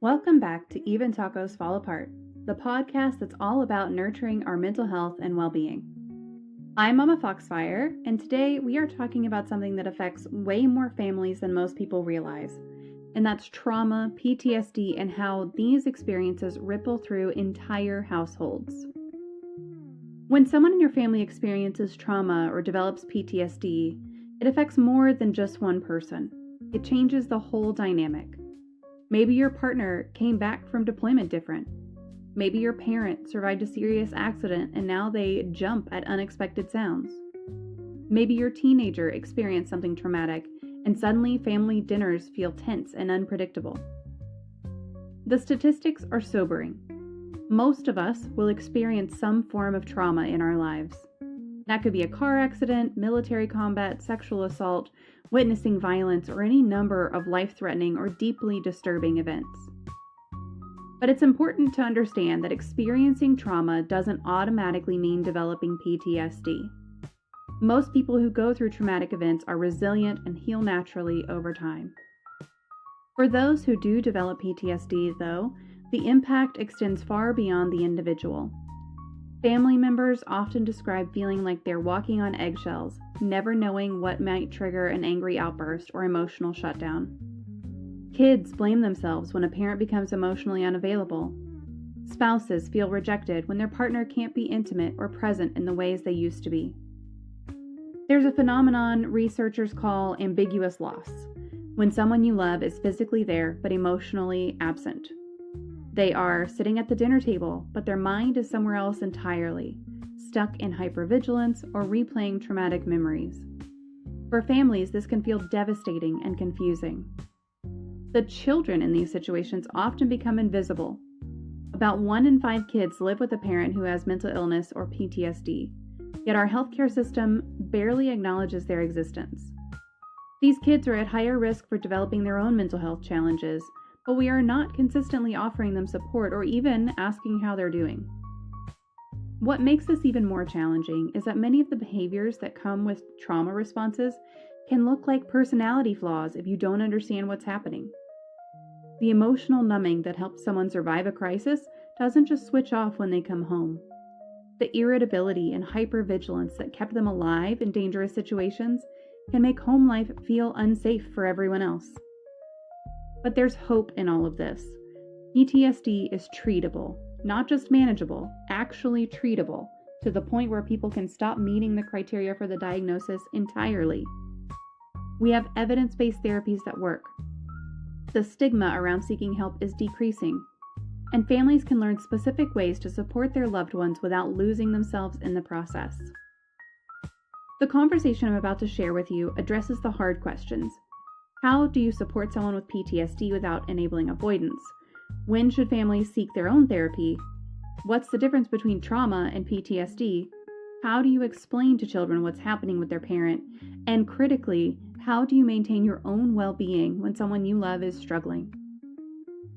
Welcome back to Even Tacos Fall Apart, the podcast that's all about nurturing our mental health and well-being. I'm MommaFoxFire, and today we are talking about something that affects way more families than most people realize, and that's trauma, PTSD, and how these experiences ripple through entire households. When someone in your family experiences trauma or develops PTSD, it affects more than just one person. It changes the whole dynamic. Maybe your partner came back from deployment different. Maybe your parent survived a serious accident and now they jump at unexpected sounds. Maybe your teenager experienced something traumatic and suddenly family dinners feel tense and unpredictable. The statistics are sobering. Most of us will experience some form of trauma in our lives. That could be a car accident, military combat, sexual assault, witnessing violence, or any number of life-threatening or deeply disturbing events. But it's important to understand that experiencing trauma doesn't automatically mean developing PTSD. Most people who go through traumatic events are resilient and heal naturally over time. For those who do develop PTSD, though, the impact extends far beyond the individual. Family members often describe feeling like they're walking on eggshells, never knowing what might trigger an angry outburst or emotional shutdown. Kids blame themselves when a parent becomes emotionally unavailable. Spouses feel rejected when their partner can't be intimate or present in the ways they used to be. There's a phenomenon researchers call ambiguous loss, when someone you love is physically there but emotionally absent. They are sitting at the dinner table, but their mind is somewhere else entirely, stuck in hypervigilance or replaying traumatic memories. For families, this can feel devastating and confusing. The children in these situations often become invisible. About 1 in 5 kids live with a parent who has mental illness or PTSD, yet our healthcare system barely acknowledges their existence. These kids are at higher risk for developing their own mental health challenges, but we are not consistently offering them support or even asking how they're doing. What makes this even more challenging is that many of the behaviors that come with trauma responses can look like personality flaws if you don't understand what's happening. The emotional numbing that helps someone survive a crisis doesn't just switch off when they come home. The irritability and hypervigilance that kept them alive in dangerous situations can make home life feel unsafe for everyone else. But there's hope in all of this. PTSD is treatable, not just manageable, actually treatable, to the point where people can stop meeting the criteria for the diagnosis entirely. We have evidence-based therapies that work. The stigma around seeking help is decreasing, and families can learn specific ways to support their loved ones without losing themselves in the process. The conversation I'm about to share with you addresses the hard questions. How do you support someone with PTSD without enabling avoidance? When should families seek their own therapy? What's the difference between trauma and PTSD? How do you explain to children what's happening with their parent? And critically, how do you maintain your own well-being when someone you love is struggling?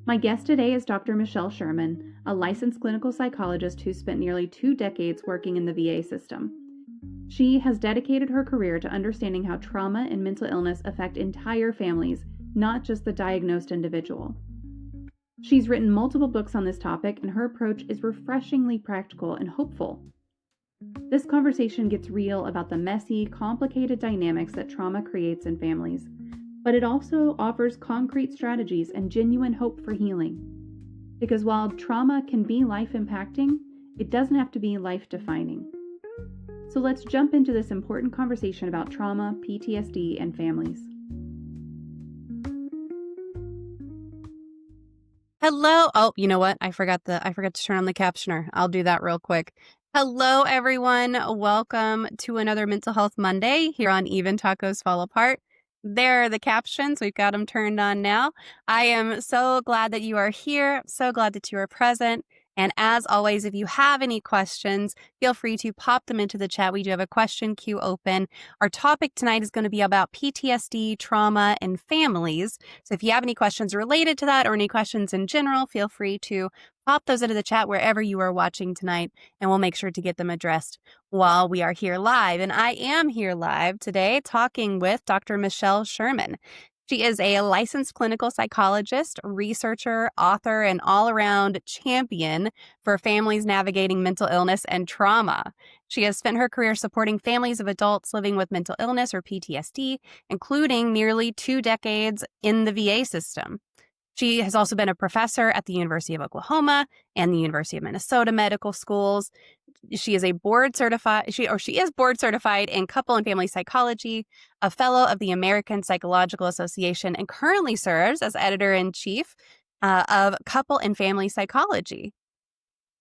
My guest today is Dr. Michelle Sherman, a licensed clinical psychologist who spent nearly 2 decades working in the VA system. She has dedicated her career to understanding how trauma and mental illness affect entire families, not just the diagnosed individual. She's written multiple books on this topic, and her approach is refreshingly practical and hopeful. This conversation gets real about the messy, complicated dynamics that trauma creates in families, but it also offers concrete strategies and genuine hope for healing. Because while trauma can be life-impacting, it doesn't have to be life-defining. So let's jump into this important conversation about trauma, PTSD, and families. Hello. Oh, you know what? I forgot to turn on the captioner. I'll do that real quick. Hello, everyone. Welcome to another Mental Health Monday here on Even Tacos Fall Apart. There are the captions. We've got them turned on now. I am so glad that you are here. I'm so glad that you are present. And as always, if you have any questions, feel free to pop them into the chat. We do have a question queue open. Our topic tonight is going to be about PTSD, trauma, and families. So if you have any questions related to that or any questions in general, feel free to pop those into the chat wherever you are watching tonight, and we'll make sure to get them addressed while we are here live. And I am here live today talking with Dr. Michelle Sherman. She is a licensed clinical psychologist, researcher, author, and all around champion for families navigating mental illness and trauma. She has spent her career supporting families of adults living with mental illness or PTSD, including nearly 2 decades in the VA system. She has also been a professor at the University of Oklahoma and the University of Minnesota medical schools. She is she is board certified in couple and family psychology, a fellow of the American Psychological Association, and currently serves as editor-in-chief of Couple and Family Psychology.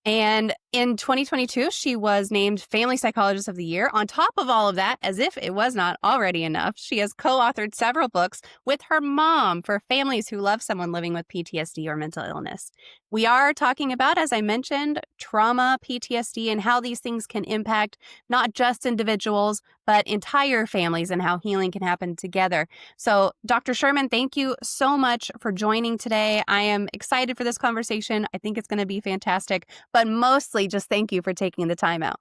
And in 2022, she was named Family Psychologist of the Year. On top of all of that, as if it was not already enough, she has co-authored several books with her mom for families who love someone living with PTSD or mental illness. We are talking about, as I mentioned, trauma, PTSD, and how these things can impact not just individuals, but entire families and how healing can happen together. So, Dr. Sherman, thank you so much for joining today. I am excited for this conversation. I think it's going to be fantastic, but mostly just thank you for taking the time out.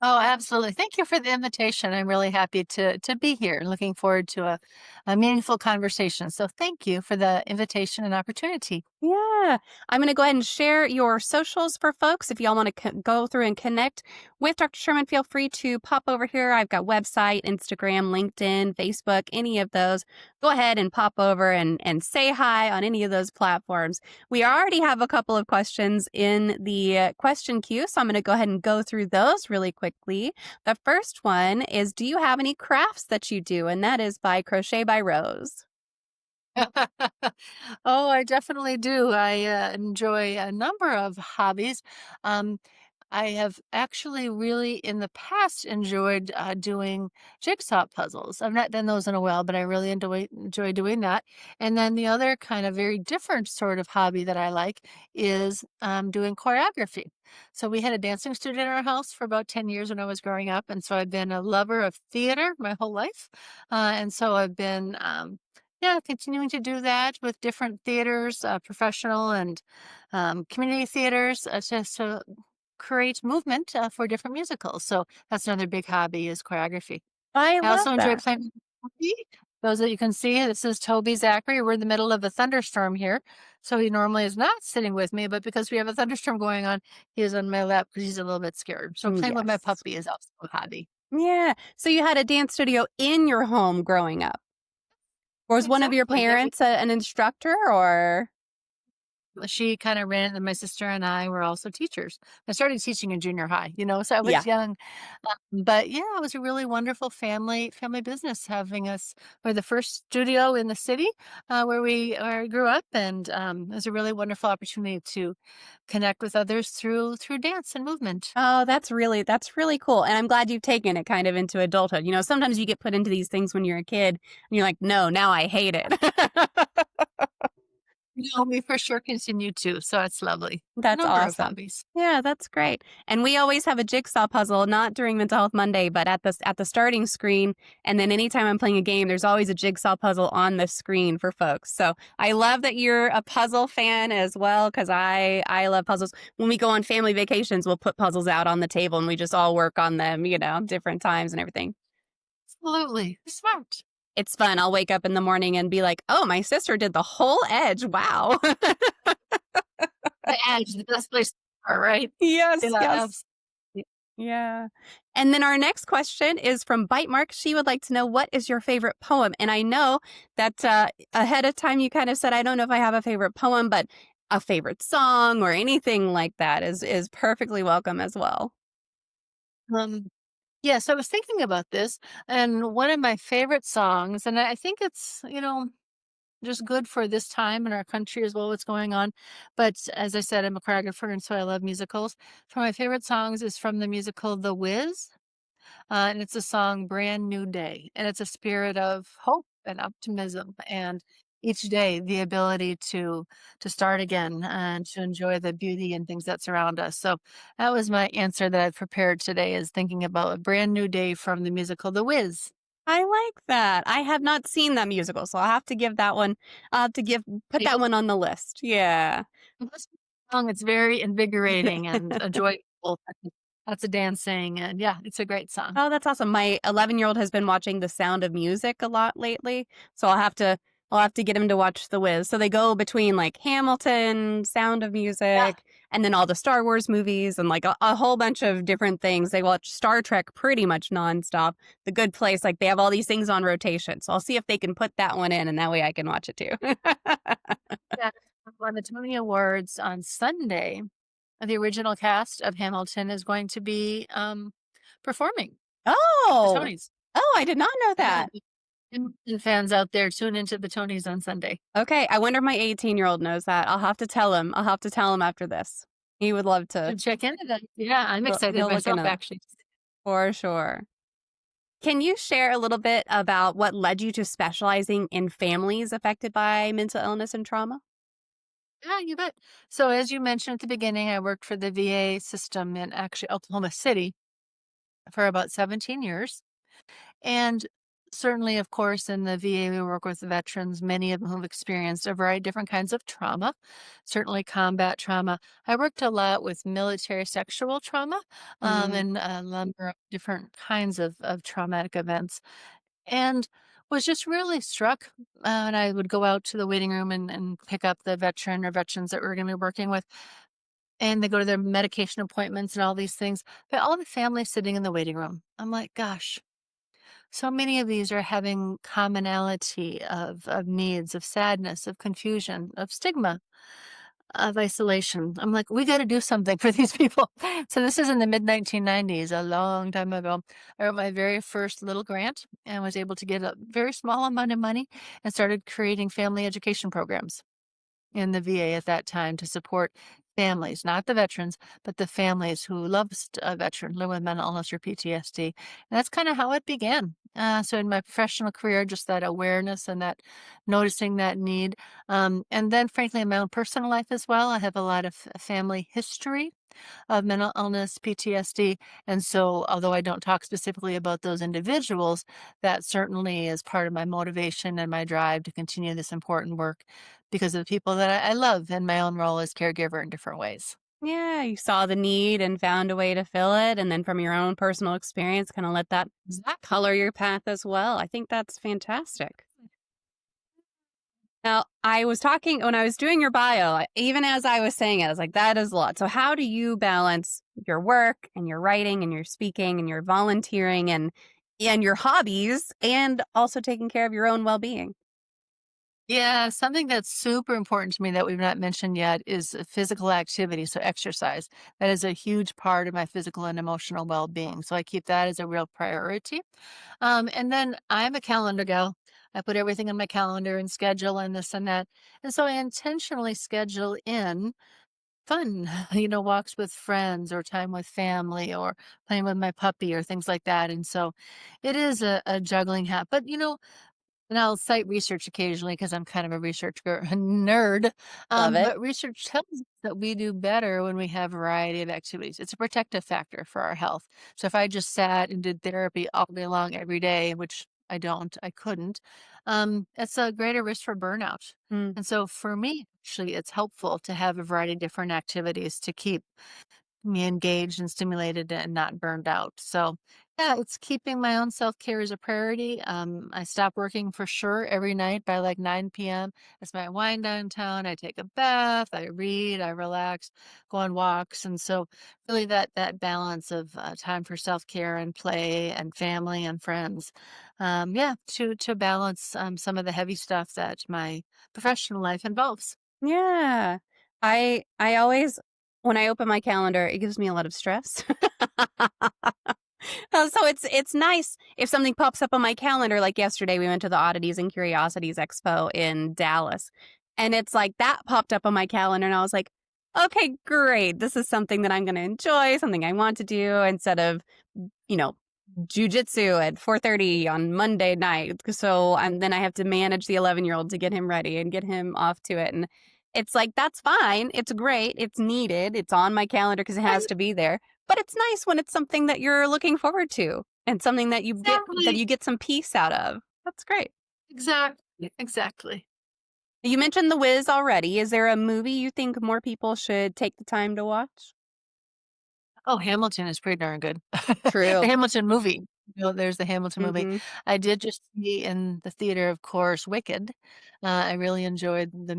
Oh, absolutely. Thank you for the invitation. I'm really happy to be here and looking forward to a meaningful conversation. So thank you for the invitation and opportunity. Yeah. I'm going to go ahead and share your socials for folks. If y'all want to go through and connect with Dr. Sherman, feel free to pop over here. I've got website, Instagram, LinkedIn, Facebook, any of those. Go ahead and pop over and say hi on any of those platforms. We already have a couple of questions in the question queue, so I'm going to go ahead and go through those really quickly. The first one is, do you have any crafts that you do? And that is by Crochet by Rose. Oh, I definitely do. I enjoy a number of hobbies. Um, I have actually really in the past enjoyed doing jigsaw puzzles. I've not done those in a while, but I really enjoy doing that. And then the other kind of very different sort of hobby that I like is doing choreography. So we had a dancing studio in our house for about 10 years when I was growing up. And so I've been a lover of theater my whole life. And so I've been yeah, continuing to do that with different theaters, professional and community theaters, just to create movement for different musicals. So that's another big hobby is choreography. I I love also enjoy that. playing with Toby. Those that you can see, this is Toby Zachary. We're in the middle of a thunderstorm here. So he normally is not sitting with me, but because we have a thunderstorm going on, he is on my lap because he's a little bit scared. So playing with my Yes. puppy is also a hobby. Yeah. So you had a dance studio in your home growing up. Or was one of your Exactly. Yeah, parents an instructor or? she kind of ran it, and my sister and I were also teachers. I started teaching in junior high, so I Yeah. was young. But yeah, it was a really wonderful family business having us. We're the first studio in the city where we grew up, and it was a really wonderful opportunity to connect with others through dance and movement. Oh, that's really cool. And I'm glad you've taken it kind of into adulthood. Sometimes you get put into these things when you're a kid and you're like, no, now I hate it. No, we for sure continue to, so it's lovely. A That's number of awesome. hobbies. Yeah, that's great. And we always have a jigsaw puzzle, not during Mental Health Monday, but at the starting screen. And then anytime I'm playing a game, there's always a jigsaw puzzle on the screen for folks. So I love that you're a puzzle fan as well, because I love puzzles. When we go on family vacations, we'll put puzzles out on the table and we just all work on them, different times and everything. Absolutely. Smart. It's fun. I'll wake up in the morning and be like, oh, my sister did the whole edge. Wow. The edge, the best place to start, right? Yes, Yeah, yes. absolutely. Yeah. And then our next question is from Bite Mark. She would like to know, what is your favorite poem? And I know that ahead of time you kind of said, I don't know if I have a favorite poem, but a favorite song or anything like that is perfectly welcome as well. Um, yes, I was thinking about this, and one of my favorite songs, and I think it's, just good for this time in our country as well, what's going on. But as I said, I'm a choreographer, and so I love musicals. So my favorite songs is from the musical The Wiz. And it's a song "Brand New Day," and it's a spirit of hope and optimism, and each day the ability to start again and to enjoy the beauty and things that surround us. So that was my answer that I've prepared today is thinking about "A Brand New Day" from the musical The Wiz. I like that. I have not seen that musical, so I'll have to give that one, put Right? that one on the list. Yeah. This song, it's very invigorating and a joyful. lots of dancing, and yeah, it's a great song. Oh, that's awesome. My 11-year-old has been watching The Sound of Music a lot lately, so I'll have to get him to watch The Wiz. So they go between like Hamilton, Sound of Yeah. Music, and then all the Star Wars movies and like a whole bunch of different things. They watch Star Trek pretty much nonstop. The Good Place, like they have all these things on rotation. So I'll see if they can put that one in, and that way I can watch it too. Yeah, on the Tony Awards on Sunday, the original cast of Hamilton is going to be, performing at the Oh, Tonys. oh, I did not know Yeah, that. Hamilton fans out there, tune into the Tonys on Sunday. Okay, I wonder if my 18-year-old knows that. I'll have to tell him. I'll have to tell him after this. He would love to. Should check into that. Yeah, I'm excited He'll look myself, into that actually. for sure. Can you share a little bit about what led you to specializing in families affected by mental illness and trauma? Yeah, you bet. So as you mentioned at the beginning, I worked for the VA system in actually Oklahoma City for about 17 years. And certainly, of course, in the VA, we work with veterans, many of them who've experienced a variety of different kinds of trauma, certainly combat trauma. I worked a lot with military sexual trauma Mm, and a number of different kinds of traumatic events. And was just really struck. And I would go out to the waiting room and pick up the veteran or veterans that we were going to be working with. And they go to their medication appointments and all these things. But all the families sitting in the waiting room. I'm like, gosh, so many of these are having commonality of needs, of sadness, of confusion, of stigma, of isolation. I'm like, we got to do something for these people. So this is in the mid 1990s, a long time ago. I wrote my very first little grant and was able to get a very small amount of money and started creating family education programs in the VA at that time to support families, not the veterans, but the families who lost a veteran living with mental illness or PTSD. And that's kind of how it began. So in my professional career, just that awareness and that noticing that need. And then frankly, in my own personal life as well, I have a lot of family history of mental illness, PTSD. And so, although I don't talk specifically about those individuals, that certainly is part of my motivation and my drive to continue this important work because of the people that I love in my own role as caregiver in different ways. yeah, you saw the need and found a way to fill it. And then from your own personal experience, kind of let that Exactly. color your path as well. I think that's fantastic. Now, I was talking when I was doing your bio, even as I was saying it, I was like, that is a lot. So, how do you balance your work and your writing and your speaking and your volunteering and your hobbies and also taking care of your own well being? Yeah, something that's super important to me that we've not mentioned yet is physical activity, so exercise. That is a huge part of my physical and emotional well-being. So I keep that as a real priority. And then I'm a calendar gal. I put everything in my calendar and schedule and this and that. And so I intentionally schedule in fun, walks with friends or time with family or playing with my puppy or things like that. And so it is a juggling hat. But and I'll cite research occasionally because I'm kind of a nerd. Love it. But research tells us that we do better when we have a variety of activities. It's a protective factor for our health. So if I just sat and did therapy all day long every day, which I couldn't, it's a greater risk for burnout. Mm. And so for me, actually, it's helpful to have a variety of different activities to keep me engaged and stimulated and not burned out. So, yeah, it's keeping my own self care as a priority. I stop working for sure every night by like 9 p.m. It's my wind down time. I take a bath, I read, I relax, go on walks, and so really that balance of time for self care and play and family and friends. Yeah, to balance some of the heavy stuff that my professional life involves. Yeah. I always when I open my calendar, it gives me a lot of stress. So it's nice if something pops up on my calendar. Like yesterday, we went to the Oddities and Curiosities Expo in Dallas, and it's like that popped up on my calendar, and I was like, okay, great. This is something that I'm going to enjoy, something I want to do instead of you know jujitsu at 4:30 on Monday night. So then I have to manage the 11-year-old to get him ready and get him off to it, and it's like that's fine. It's great. It's needed. It's on my calendar because it has Right, to be there. But it's nice when it's something that you're looking forward to and something that exactly, you get some peace out of. That's great. exactly. You mentioned The Wiz already. Is there a movie you think more people should take the time to watch? Oh, Hamilton is pretty darn good. The True. Hamilton movie. There's the Hamilton movie. Mhm. I did just see in the theater, of course, Wicked. I really enjoyed the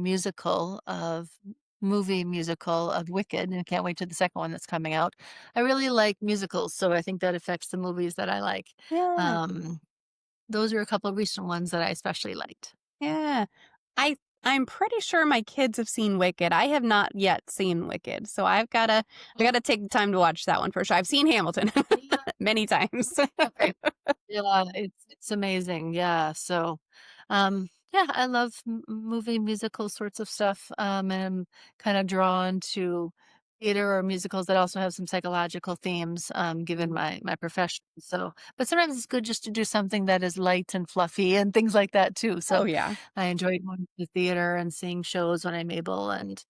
movie musical of Wicked, and can't wait to the second one that's coming out. I really like musicals, so I think that affects the movies that I like. Yeah. Um, those are a couple of recent ones that I especially liked. Yeah. I I'm pretty sure my kids have seen Wicked. I have not yet seen Wicked, so I gotta take the time to watch that one for sure. I've seen Hamilton Yeah, many times. okay. Yeah, it's amazing, yeah, so, yeah, I love movie, musical sorts of stuff, and I'm kinda drawn to theater or musicals that also have some psychological themes, given Mhm. my profession, so but sometimes it's good just to do something that is light and fluffy and things like that too, Oh, so yeah. I enjoy going to the theater and seeing shows when I'm able and,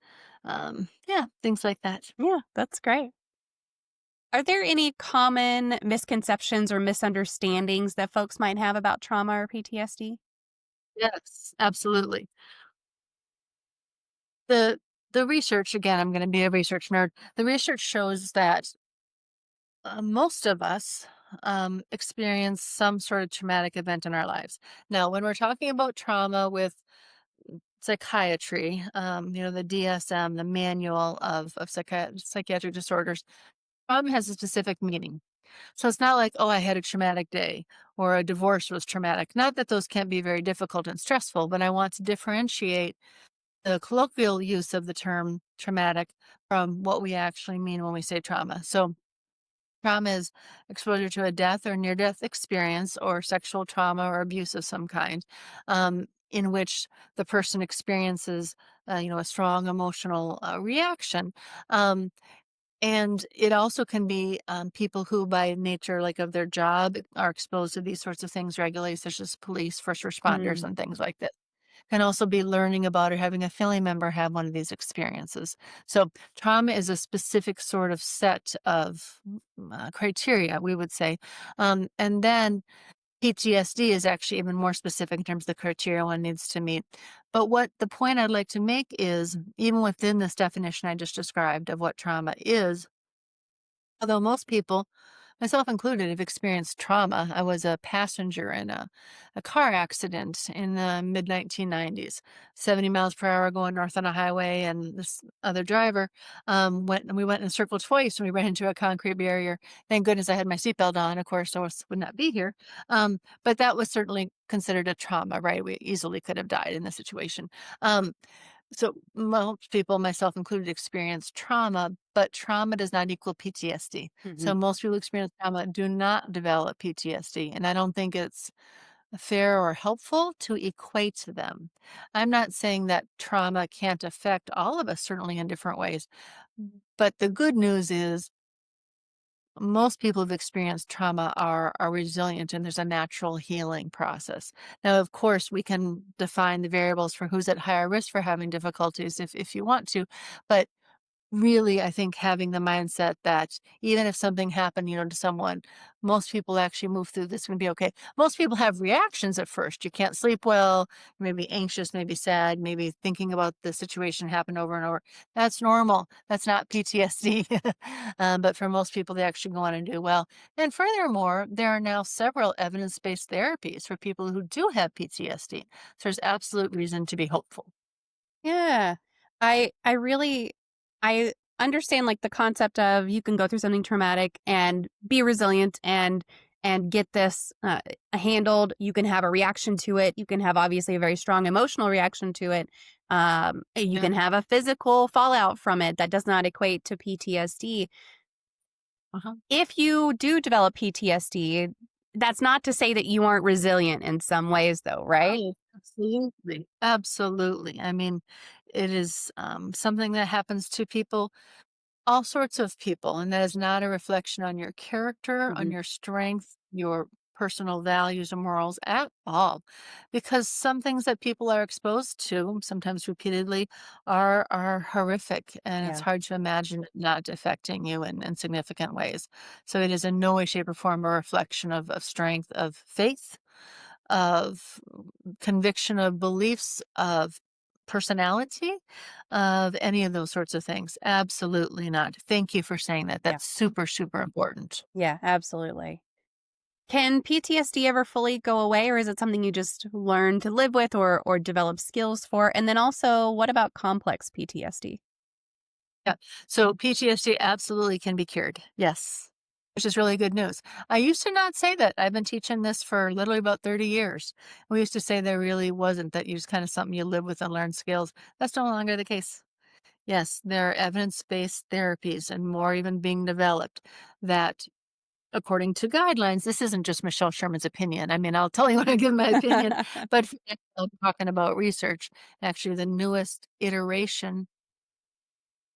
yeah, things like that. Yeah, that's great. Are there any common misconceptions or misunderstandings that folks might have about trauma or PTSD? Yes, absolutely. The the research, again, I'm gonna be a research nerd. The research shows that, most of us, experience some sort of traumatic event in our lives. Now, when we're talking about trauma with psychiatry, the DSM, the Manual of Psychiatric Disorders, trauma has a specific meaning. So it's not like, "Oh, I had a traumatic day," or "A divorce was traumatic." Not that those can't be very difficult and stressful, but I want to differentiate the colloquial use of the term traumatic from what we actually mean when we say trauma. So, trauma is exposure to a death or near death experience or sexual trauma or abuse of some kind, in which the person experiences, a strong emotional reaction. Um, and it also can be people who, by nature, like of their job, are exposed to these sorts of things regularly, such as police, first responders, Mm. and things like that. Can also be learning about or having a family member have one of these experiences. So, trauma is a specific sort of set of criteria, we would say. And then PTSD is actually even more specific in terms of the criteria one needs to meet. But what the point I'd like to make is, even within this definition I just described of what trauma is, although most people, myself included, have experienced trauma. I was a passenger in a car accident in the mid 1990s, 70 miles per hour going north on a highway, and this other driver we went in a circle twice and we ran into a concrete barrier. Thank goodness I had my seatbelt on, of course, or else would not be here. But that was certainly considered a trauma, right? We easily could have died in the situation. Um, so most people, myself included, experience trauma, but trauma does not equal PTSD. So Mhm. most people who experience trauma do not develop PTSD, and I don't think it's fair or helpful to equate them. I'm not saying that trauma can't affect all of us, certainly in different ways. But the good news is most people who've experienced trauma are resilient and there's a natural healing process. Now, of course, we can define the variables for who's at higher risk for having difficulties if you want to, but really, I think having the mindset that even if something happened, to someone, most people actually move through this and be okay. Most people have reactions at first. You can't sleep well, maybe anxious, maybe sad, maybe thinking about the situation happened over and over. That's normal. That's not PTSD. But for most people, they actually go on and do well. And furthermore, there are now several evidence-based therapies for people who do have PTSD. So there's absolute reason to be hopeful. Yeah. I understand, like, the concept of you can go through something traumatic and be resilient and get this, handled. You can have a reaction to it. You can have, obviously, a very strong emotional reaction to it. You Yeah. can have a physical fallout from it that does not equate to PTSD. Uh-huh. If you do develop PTSD, that's not to say that you aren't resilient in some ways, though, right? Oh, absolutely. Absolutely. I mean, it is something that happens to people, all sorts of people, and that is not a reflection on your character, on Mhm. your strength, your personal values and morals at all. Because some things that people are exposed to, sometimes repeatedly, are horrific, and it's Yeah. hard to imagine it not affecting you in significant ways. So it is in no way, shape, or form a reflection of strength, of faith, of conviction, of beliefs, of personality, of any of those sorts of things. Absolutely not. Thank you for saying that. Yeah. That's super, super important. Yeah, absolutely. Can PTSD ever fully go away, or is it something you just learn to live with or develop skills for? And then also, what about complex PTSD? Yeah. So PTSD absolutely can be cured. Yes. Which is really good news. I used to not say that. I've been teaching this for literally about 30 years. We used to say there really wasn't, that you just kind of something you live with and learn skills. That's no longer the case. Yes, there are evidence-based therapies and more even being developed that, according to guidelines, this isn't just Michelle Sherman's opinion. I mean, I'll tell you when I give my opinion, but I'm talking about research. Actually, the newest iteration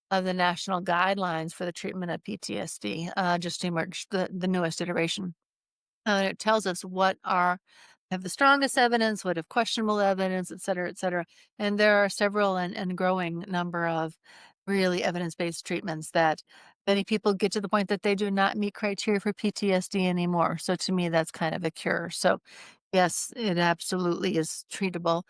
of the national guidelines for the treatment of PTSD just emerged, the newest iteration. It tells us what are have the strongest evidence, what have questionable evidence, et cetera, et cetera. And there are several and growing number of really evidence-based treatments that many people get to the point that they do not meet criteria for PTSD anymore. So to me, that's kind of a cure. So yes, it absolutely is treatable.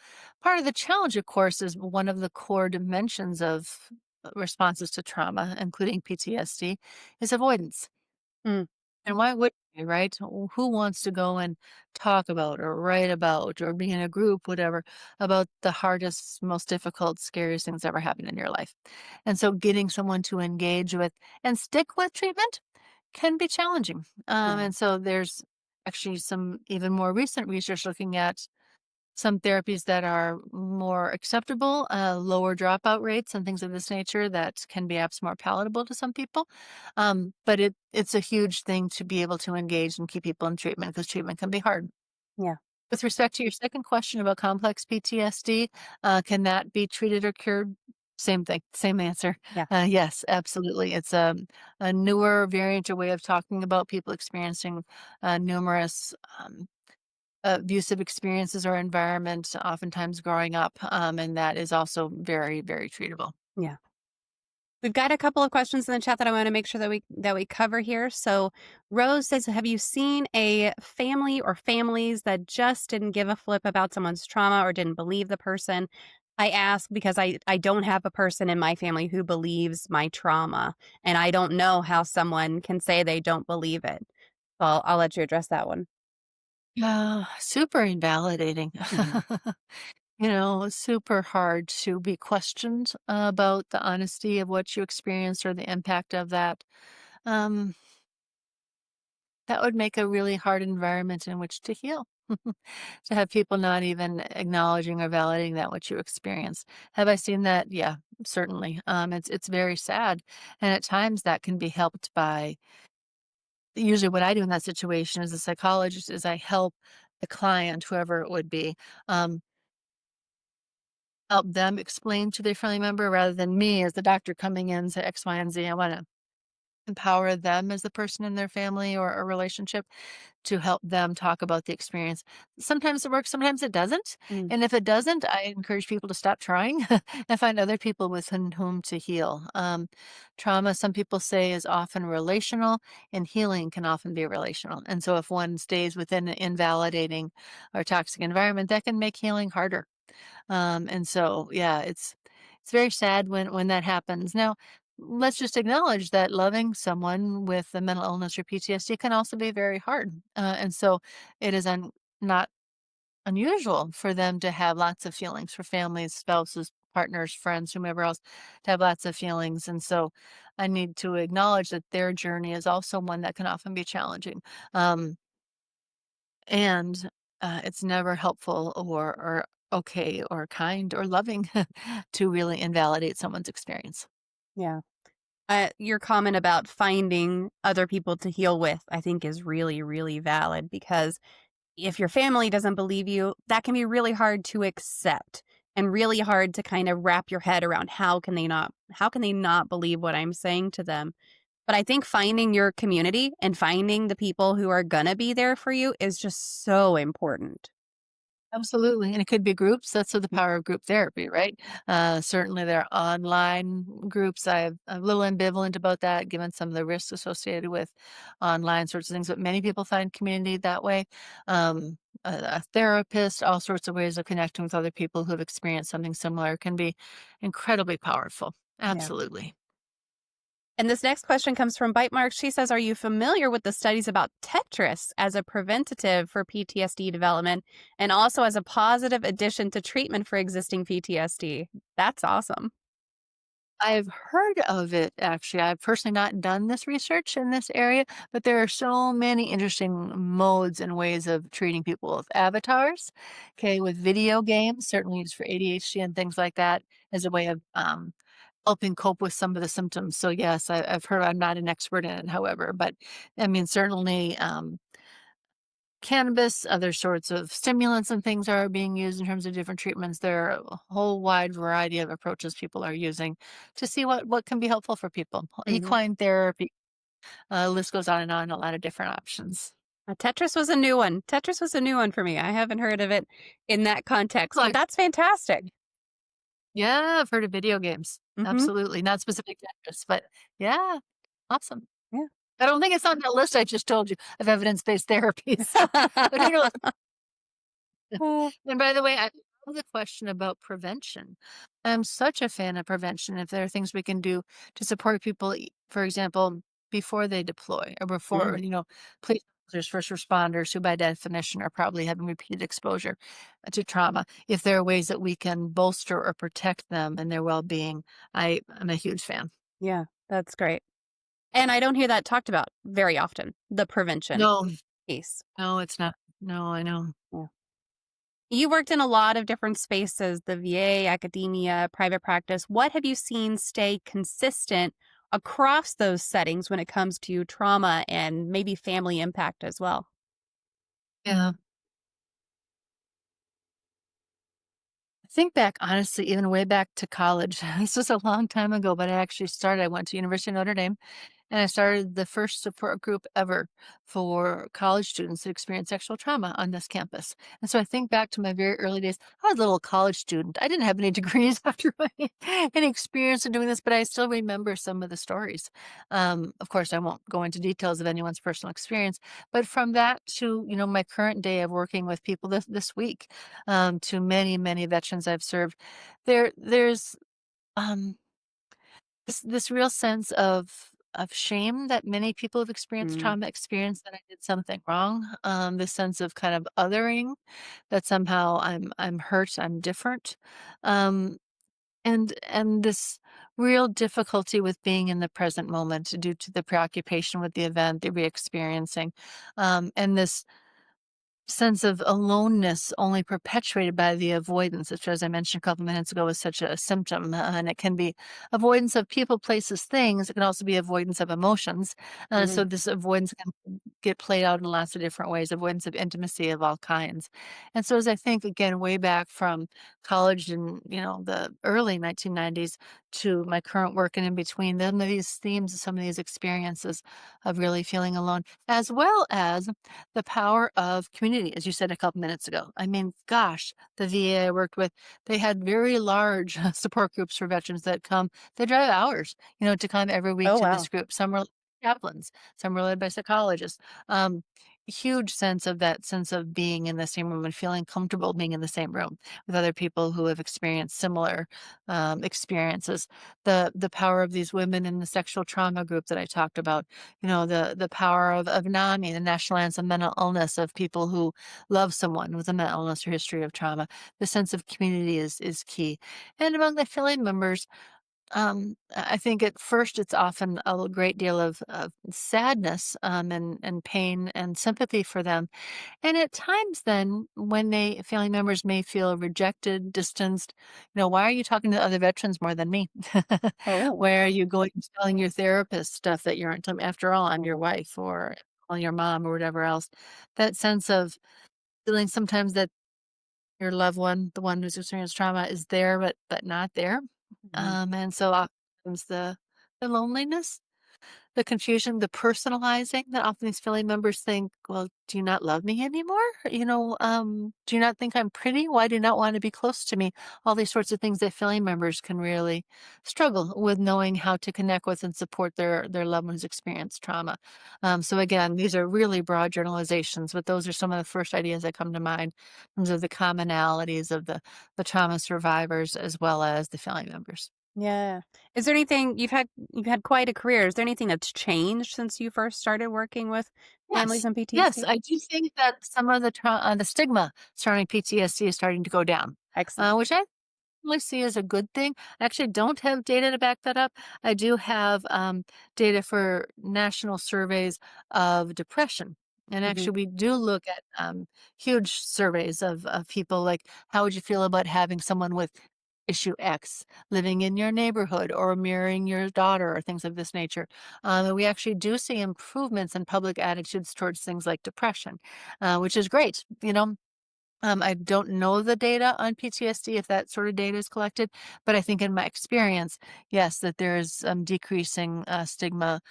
Part of the challenge, of course, is one of the core dimensions of responses to trauma, including PTSD, is avoidance. Mm, And why would you, right? Who wants to go and talk about or write about or be in a group, whatever, about the hardest, most difficult, scariest things ever happened in your life? And so getting someone to engage with and stick with treatment can be challenging. yeah. And so there's actually some even more recent research looking at some therapies that are more acceptable, lower dropout rates and things of this nature that can be apps more palatable to some people. But it's a huge thing to be able to engage and keep people in treatment because treatment can be hard. Yeah. With respect to your second question about complex PTSD, can that be treated or cured? Same thing, same answer. Yeah. Yes, absolutely. It's a newer variant or way of talking about people experiencing numerous abusive experiences or environment, oftentimes growing up, and that is also very, very treatable. Yeah. We've got a couple of questions in the chat that I want to make sure that we cover here. So Rose says, have you seen a family or families that just didn't give a flip about someone's trauma or didn't believe the person? I ask because I don't have a person in my family who believes my trauma, and I don't know how someone can say they don't believe it. So I'll let you address that one. Yeah, super invalidating. Mhm. Super hard to be questioned about the honesty of what you experienced or the impact of that. Um, that would make a really hard environment in which to heal. To have people not even acknowledging or validating that what you experienced. Have I seen that? Yeah, certainly. It's very sad, and at times that can be helped by. Usually, what I do in that situation as a psychologist is I help the client, whoever it would be, um, help them explain to their family member rather than me as the doctor coming in say X, Y, and Z. I want to empower them as the person in their family or a relationship to help them talk about the experience. Sometimes it works, sometimes it doesn't. Mm, And if it doesn't, I encourage people to stop trying and find other people with whom to heal. Trauma, some people say, is often relational, and healing can often be relational. And so if one stays within an invalidating or toxic environment, that can make healing harder. And so, yeah, it's very sad when that happens. Now, let's just acknowledge that loving someone with a mental illness or PTSD can also be very hard. And so, it is not unusual for them to have lots of feelings, for families, spouses, partners, friends, whomever else, to have lots of feelings. And so, I need to acknowledge that their journey is also one that can often be challenging. Um, and, it's never helpful or okay or kind or loving to really invalidate someone's experience. yeah. Your comment about finding other people to heal with, I think, is really, really valid because if your family doesn't believe you, that can be really hard to accept and really hard to kind of wrap your head around how can they not believe what I'm saying to them. But I think finding your community and finding the people who are gonna be there for you is just so important. Absolutely, and it could be groups. That's the power of group therapy, right? Certainly, there are online groups. I'm a little ambivalent about that, given some of the risks associated with online sorts of things. But many people find community that way. A therapist, all sorts of ways of connecting with other people who have experienced something similar can be incredibly powerful. Yeah. Absolutely. And this next question comes from Bite Mark. She says, are you familiar with the studies about Tetris as a preventative for PTSD development and also as a positive addition to treatment for existing PTSD? That's awesome. I've heard of it actually. I've personally not done this research in this area, but there are so many interesting modes and ways of treating people with avatars. Okay, with video games, certainly used for ADHD and things like that as a way of helping cope with some of the symptoms. So yes, I've heard. I'm not an expert in it, however, but I mean certainly cannabis, other sorts of stimulants and things are being used in terms of different treatments. There are a whole wide variety of approaches people are using to see what can be helpful for people. Hmm. Equine therapy, list goes on and on, a lot of different options. Tetris was a new one. Tetris was a new one for me. I haven't heard of it in that context, but Like, that's fantastic. yeah, I've heard of video games. Hmm. Absolutely. Not specific to interest, but yeah, awesome. Yeah. I don't think it's on that list I just told you of evidence-based therapy. So, but who knows? Oh. And by the way, I love the question about prevention. I'm such a fan of prevention. If there are things we can do to support people, for example, before they deploy or before, Mm. police officers, first responders, who by definition are probably having repeated exposure to trauma. If there are ways that we can bolster or protect them and their well being, I'm a huge fan. Yeah, that's great. And I don't hear that talked about very often, the prevention No, piece. no, it's not. No, I know. Yeah. You worked in a lot of different spaces, the VA, academia, private practice. What have you seen stay consistent across those settings when it comes to trauma and maybe family impact as well? Yeah. Think back, honestly, even way back to college. This was a long time ago, but I went to University of Notre Dame and I started the first support group ever for college students that experience sexual trauma on this campus. And so I think back to my very early days. I was a little college student. I didn't have any degrees after my any experience in doing this, but I still remember some of the stories. Of course, I won't go into details of anyone's personal experience, but from that to my current day of working with people this week, to many many veterans I've served, there's um, this real sense of shame that many people have experienced Mm. trauma, experienced that I did something wrong, this sense of kind of othering, that somehow I'm hurt, I'm different, um, and this real difficulty with being in the present moment due to the preoccupation with the event, the re-experiencing, and this sense of aloneness only perpetuated by the avoidance, which, as I mentioned a couple minutes ago, is such a symptom. And it can be avoidance of people, places, things. It can also be avoidance of emotions. So Mhm. this avoidance can get played out in lots of different ways, avoidance of intimacy of all kinds. And so as I think again, way back from college in, the early 1990s to my current work and in between, some of these themes, some of these experiences of really feeling alone, as well as the power of community, as you said a couple minutes ago. I mean, gosh, the VA I worked with, they had very large support groups for veterans that come. They drive hours, to come every week Oh, to this wow. group. Some were chaplains, some were led by psychologists. Huge sense of that sense of being in the same room and feeling comfortable being in the same room with other people who have experienced similar experiences. The power of these women in the sexual trauma group that I talked about, the power of NAMI, the National Anthem Mental Illness, of people who love someone with a mental illness or history of trauma. The sense of community is key. And among the family members, I think at first it's often a great deal of sadness, and pain and sympathy for them. And at times then when family members may feel rejected, distanced, why are you talking to other veterans more than me? Oh. Why are you going and telling your therapist stuff that you aren't telling me? After all, I'm your Oh. wife or your mom or whatever else. That sense of feeling sometimes that your loved one, the one who's experienced trauma, is there but not there. Mhm. And so oftentimes the loneliness the confusion, the personalizing that often these family members think, well, do you not love me anymore? Do you not think I'm pretty? Why do you not want to be close to me? All these sorts of things that family members can really struggle with knowing how to connect with and support their loved ones experience trauma. So again, these are really broad generalizations, but those are some of the first ideas that come to mind in terms of the commonalities of the trauma survivors as well as the family members. Yeah. Is there anything you've had quite a career. Is there anything that's changed since you first started working with families Yes. and Yes, PTSD? I do think that some of the stigma surrounding PTSD is starting to go down, Excellent. which I really see as a good thing. I actually don't have data to back that up. I do have data for national surveys of depression. And Mhm. actually, we do look at huge surveys of people like, how would you feel about having someone with issue X living in your neighborhood or mirroring your daughter or things of this nature? And we actually do see improvements in public attitudes towards things like depression, which is great. I don't know the data on PTSD if that sort of data is collected, but I think in my experience, yes, that there is decreasing stigma,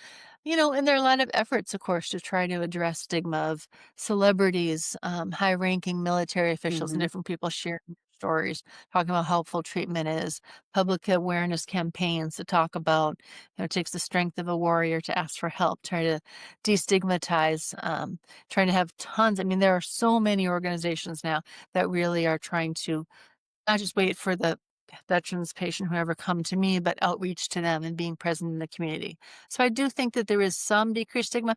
and there are a lot of efforts, of course, to try to address stigma of celebrities, high-ranking military officials, and Mhm. different people sharing their stories, talking about how helpful treatment is, public awareness campaigns to talk about, it takes the strength of a warrior to ask for help, try to destigmatize, trying to have tons. I mean, there are so many organizations now that really are trying to not just wait for the veterans patient, whoever come to me, but outreach to them and being present in the community. So I do think that there is some decreased stigma.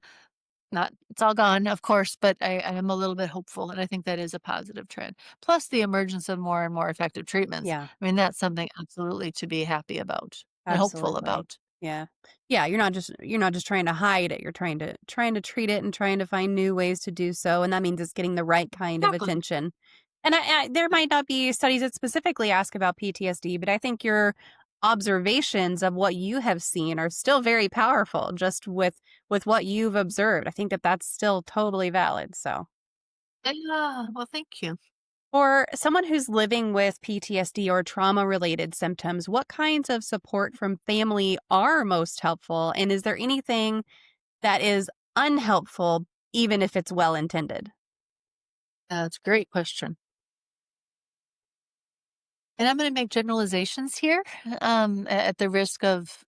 Not it's all gone, of course, but I am a little bit hopeful, and I think that is a positive trend. Plus the emergence of more and more effective treatments. Yeah. I mean, that's something absolutely to be happy about and hopeful Absolutely. about. Yeah. Yeah, you're not just trying to hide it, you're trying to treat it and trying to find new ways to do so, and that means it's getting the right kind of Exactly. attention. And there might not be studies that specifically ask about PTSD, but I think your observations of what you have seen are still very powerful just with what you've observed. I think that that's still totally valid, so Yeah. Well, thank you. for someone who's living with PTSD or trauma related symptoms, what kinds of support from family are most helpful? And is there anything that is unhelpful, even if it's well intended? That's a great question. And I'm gonna make generalizations here, at the risk of,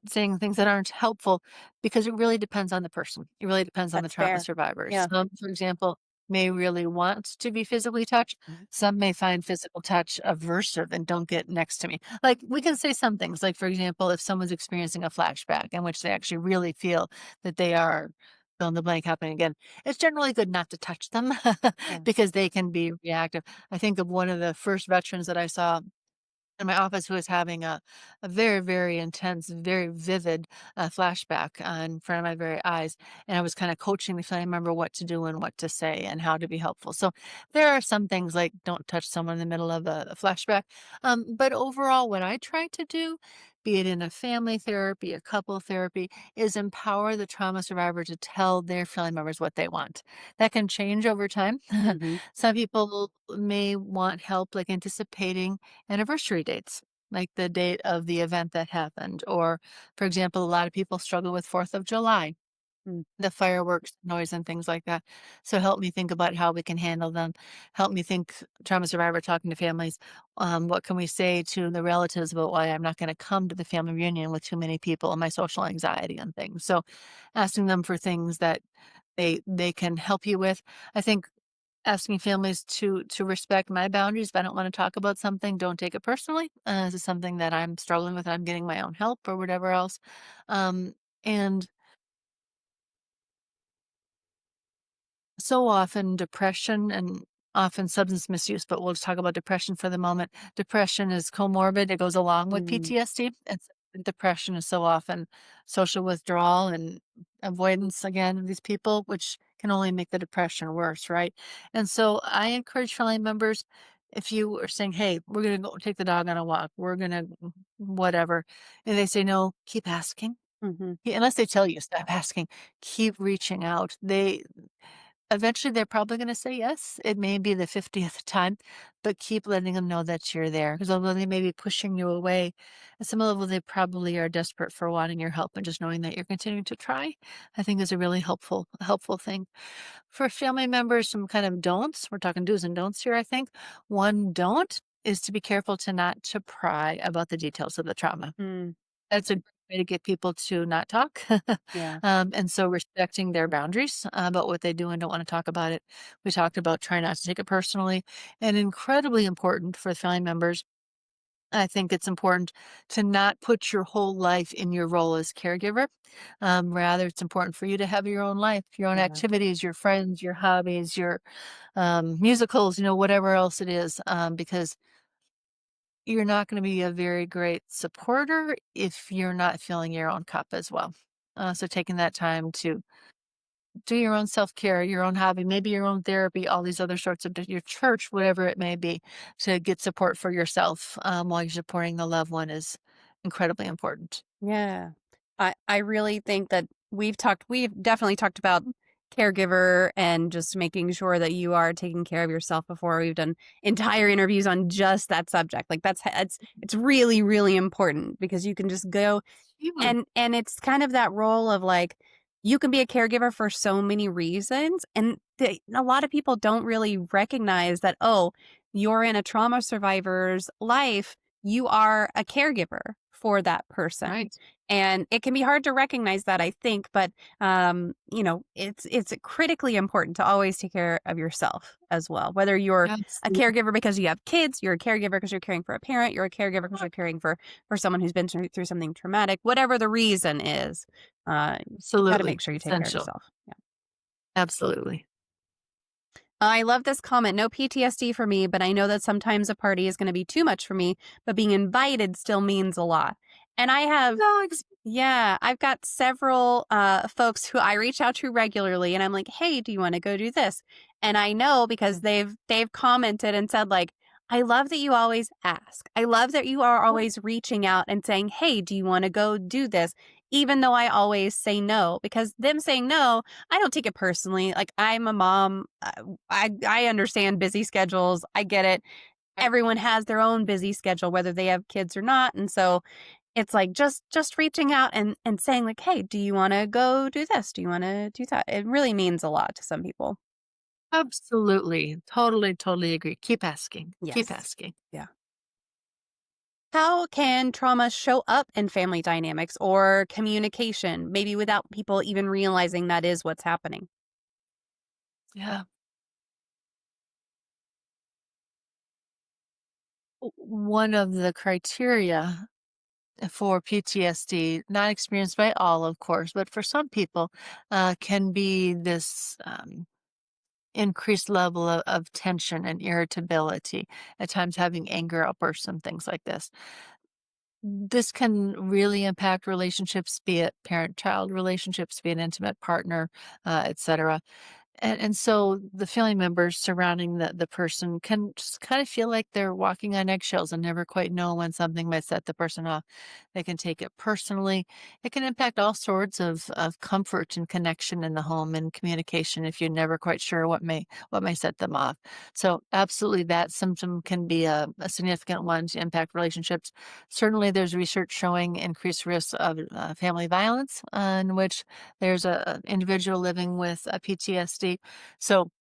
saying things that aren't helpful because it really depends on the person. It really depends on the That's trauma fair. survivors. Yeah. Some, for example, may really want to be physically touched. Mhm. Some may find physical touch aversive and don't get next to me. Like, we can say some things, like, for example, if someone's experiencing a flashback in which they actually really feel that they are fill in the blank happening again, it's generally good not to touch them Yeah. because they can be reactive. I think of one of the first veterans that I saw in my office who was having a very, very intense, very vivid flashback in front of my very eyes. And I was kind of coaching the family member what to do and what to say and how to be helpful. So there are some things like don't touch someone in the middle of a flashback. But overall, what I try to do, be it in a family therapy, a couple therapy, is empower the trauma survivor to tell their family members what they want. That can change over time. Mhm. Some people may want help like anticipating anniversary dates, like the date of the event that happened. Or, for example, a lot of people struggle with 4th of July, Mm. the fireworks noise and things like that. So help me think about how we can handle them. Help me think, trauma survivor talking to families, what can we say to the relatives about why I'm not going to come to the family reunion with too many people and my social anxiety and things. So asking them for things that they can help you with. I think asking families to respect my boundaries. If I don't wanna talk about something, don't take it personally. This is something that I'm struggling with, I'm getting my own help or whatever else. And so often depression and often substance misuse, but we'll just talk about depression for the moment. Depression is comorbid, it goes along with Mhm. PTSD. Depression is so often social withdrawal and avoidance again of these people, which can only make the depression worse, right? And so I encourage family members, if you are saying, hey, we're gonna go take the dog on a walk, we're gonna whatever, and they say no, keep asking. Mhm. Yeah, unless they tell you stop asking, keep reaching out. eventually they're probably gonna say yes. It may be the 50th time, but keep letting them know that you're there. Because although they may be pushing you away, at some level, they probably are desperate for wanting your help, and just knowing that you're continuing to try, I think is a really helpful thing. For family members, some kind of don'ts, we're talking do's and don'ts here, I think. One don't is to be careful to not to pry about the details of the trauma. Mm, That's a great way to get people to not talk. yeah. And so respecting their boundaries about what they do and don't want to talk about it. We talked about trying not to take it personally, and incredibly important for family members. I think it's important to not put your whole life in your role as caregiver. Rather, it's important for you to have your own life, your own Yeah. activities, your friends, your hobbies, your musicals, whatever else it is, because you're not gonna be a very great supporter if you're not filling your own cup as well. So taking that time to do your own self-care, your own hobby, maybe your own therapy, all these other sorts of your church, whatever it may be, to get support for yourself, while you're supporting the loved one is incredibly important. Yeah. I really think that we've definitely talked about caregiver and just making sure that you are taking care of yourself before. We've done entire interviews on just that subject. Like it's really, really important because you can just go Huge, and it's kind of that role of like, you can be a caregiver for so many reasons, and a lot of people don't really recognize that, oh, you're in a trauma survivor's life, you are a caregiver for that person. right. And it can be hard to recognize that, I think, but it's critically important to always take care of yourself as well. Whether you're a Absolutely. caregiver because you have kids, you're a caregiver because you're caring for a parent, you're a caregiver because you're caring for someone who's been through something traumatic, whatever the reason is, you got to Absolutely. make sure you take care of Essential. yourself. Yeah. Absolutely. I love this comment. No PTSD for me, but I know that sometimes a party is going to be too much for me, but being invited still means a lot. And I have No, Yeah, I've got several folks who I reach out to regularly and I'm like, "Hey, do you want to go do this?" And I know because they've commented and said like, "I love that you always ask. I love that you are always reaching out and saying, "Hey, do you want to go do this?" Even though I always say no, because them saying no, I don't take it personally. Like I'm a mom. I understand busy schedules. I get it. Everyone has their own busy schedule whether they have kids or not. And so it's like just reaching out and saying like, "Hey, do you wanna go do this? Do you wanna do that?" It really means a lot to some people. absolutely. Totally, totally agree. Keep asking. Keep Yes. asking. Yeah. How can trauma show up in family dynamics or communication, maybe without people even realizing that is what's happening? Yeah. One of the criteria for PTSD, not experienced by all, of course, but for some people, can be this increased level of tension and irritability, at times having anger outbursts and things like this. This can really impact relationships, be it parent child relationships, be it intimate partner, etc. And so the family members surrounding the person can just kind of feel like they're walking on eggshells and never quite know when something might set the person off. They can take it personally. It can impact all sorts of comfort and connection in the home and communication if you're never quite sure what may set them off. So absolutely that symptom can be a significant one to impact relationships. Certainly there's research showing increased risks of family violence, in which there's a individual living with a PTSD. So,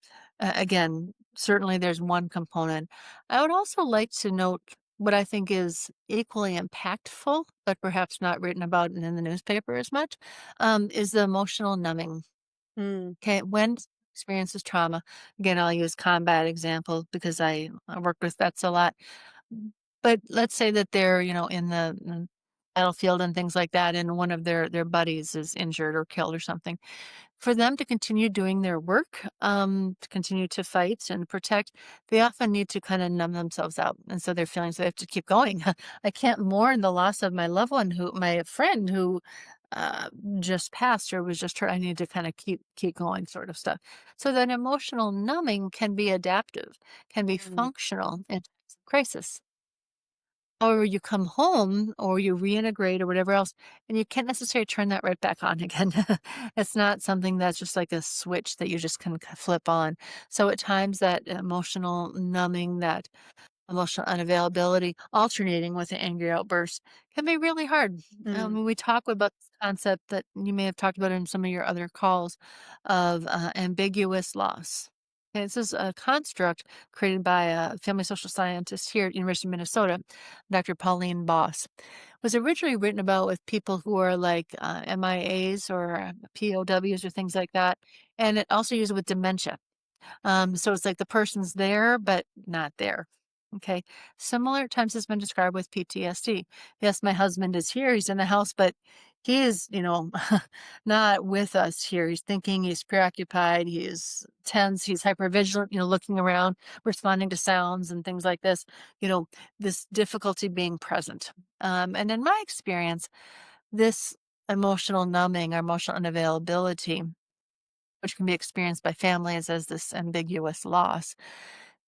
again, certainly there's one component. I would also like to note what I think is equally impactful, but perhaps not written about in the newspaper as much, is the emotional numbing. Mm, Okay, when experiences trauma, again, I'll use combat example because I work with vets a lot. But let's say that they're, in the battlefield and things like that, and one of their buddies is injured or killed or something. For them to continue doing their work, to continue to fight and protect, they often need to kind of numb themselves out. And so their feelings, they have to keep going. I can't mourn the loss of my loved one my friend who uh, just passed or was just hurt. I need to kind of keep going, sort of stuff. So that emotional numbing can be adaptive, can be mm. functional in times of crisis. or you come home or you reintegrate or whatever else, and you can't necessarily turn that right back on again. It's not something that's just like a switch that you just can flip on. So at times that emotional numbing, that emotional unavailability, alternating with an angry outburst can be really hard. Mm. We talk about this concept that you may have talked about in some of your other calls of ambiguous loss. Okay, this is a construct created by a family social scientist here at University of Minnesota, Dr. Pauline Boss. It was originally written about with people who are like MIAs or POWs or things like that, and it also used with dementia. So it's like the person's there, but not there. Okay. Similar times has been described with PTSD. Yes, my husband is here. He's in the house, but he is, not with us here. He's thinking, he's preoccupied, he's tense, he's hypervigilant, looking around, responding to sounds and things like this, this difficulty being present. And in my experience, this emotional numbing or emotional unavailability, which can be experienced by families as this ambiguous loss,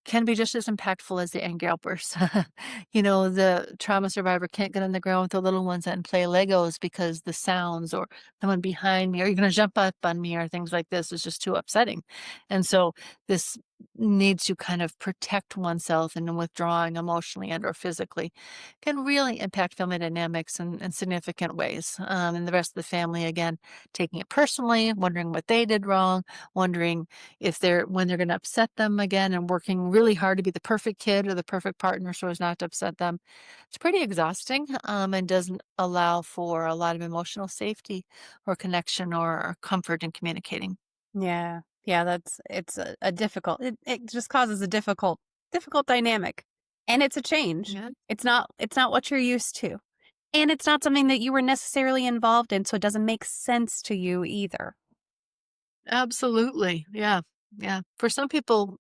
can be just as impactful as the angry outbursts. The trauma survivor can't get on the ground with the little ones and play Legos because the sounds or someone behind me, or you're going to jump up on me or things like this is just too upsetting. And so this need to kind of protect oneself and withdrawing emotionally and or physically can really impact family dynamics in significant ways. And the rest of the family, again, taking it personally, wondering what they did wrong, wondering if they're when they're going to upset them again, and working really hard to be the perfect kid or the perfect partner so as not to upset them. It's pretty exhausting, and doesn't allow for a lot of emotional safety or connection or comfort in communicating. Yeah. Yeah, it's a difficult it just causes a difficult dynamic. And it's a change. Yeah, It's not what you're used to. And it's not something that you were necessarily involved in, so it doesn't make sense to you either. absolutely. Yeah. Yeah. For some people,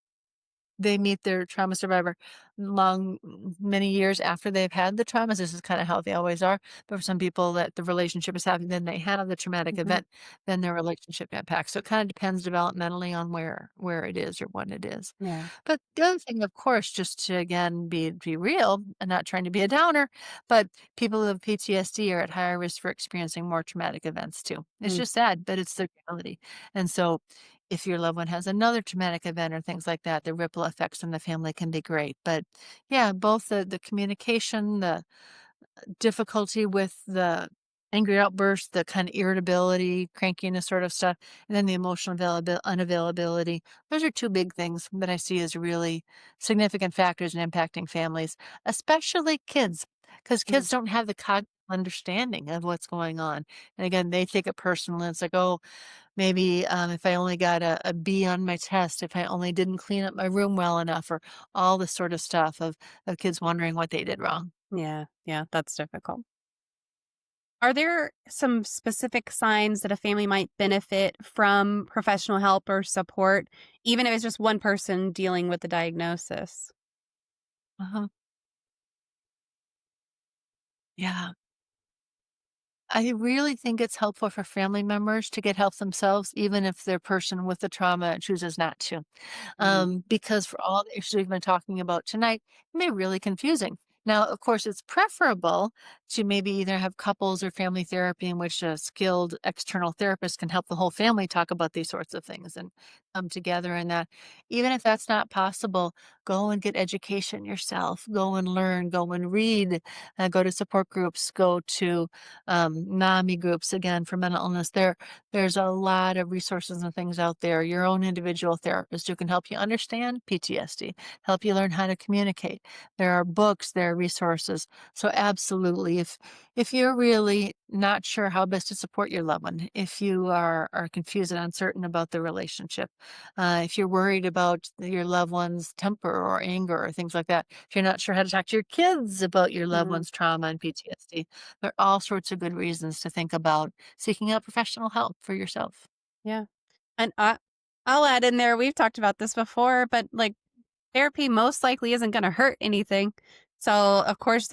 they meet their trauma survivor many years after they've had the traumas. This is kind of how they always are. But for some people that the relationship is happening, then they have the traumatic Mhm. event, then their relationship impacts. So it kind of depends developmentally on where it is or what it is. Yeah. But the other thing, of course, just to again be real and not trying to be a downer, but people with PTSD are at higher risk for experiencing more traumatic events too. It's Mm. just sad, but it's the reality. And so if your loved one has another traumatic event or things like that, the ripple effects in the family can be great. But yeah, both the communication, the difficulty with the angry outbursts, the kind of irritability, crankiness sort of stuff, and then the emotional unavailability. Those are two big things that I see as really significant factors in impacting families, especially kids, because Mm. kids don't have the cognitive understanding of what's going on. And again, they take it personally. It's like, oh, maybe if I only got a B on my test, if I only didn't clean up my room well enough, or all this sort of stuff of kids wondering what they did wrong. Yeah. Yeah, that's difficult. Are there some specific signs that a family might benefit from professional help or support, even if it's just one person dealing with the diagnosis? Uh-huh. Yeah. I really think it's helpful for family members to get help themselves, even if their person with the trauma chooses not to. Mhm. Because for all the issues we've been talking about tonight, it may be really confusing. Now, of course, it's preferable to maybe either have couples or family therapy in which a skilled external therapist can help the whole family talk about these sorts of things and come together in that. Even if that's not possible, go and get education yourself, go and learn, go and read, go to support groups, go to NAMI groups again for mental illness. There's a lot of resources and things out there. Your own individual therapist who can help you understand PTSD, help you learn how to communicate. There are books, there are resources. So absolutely, if you're really not sure how best to support your loved one, if you are confused and uncertain about the relationship, if you're worried about your loved one's temper or anger or things like that, if you're not sure how to talk to your kids about your loved Mhm. one's trauma and PTSD, there are all sorts of good reasons to think about seeking out professional help for yourself. Yeah. And I'll add in there, we've talked about this before, but like therapy most likely isn't going to hurt anything. So of course,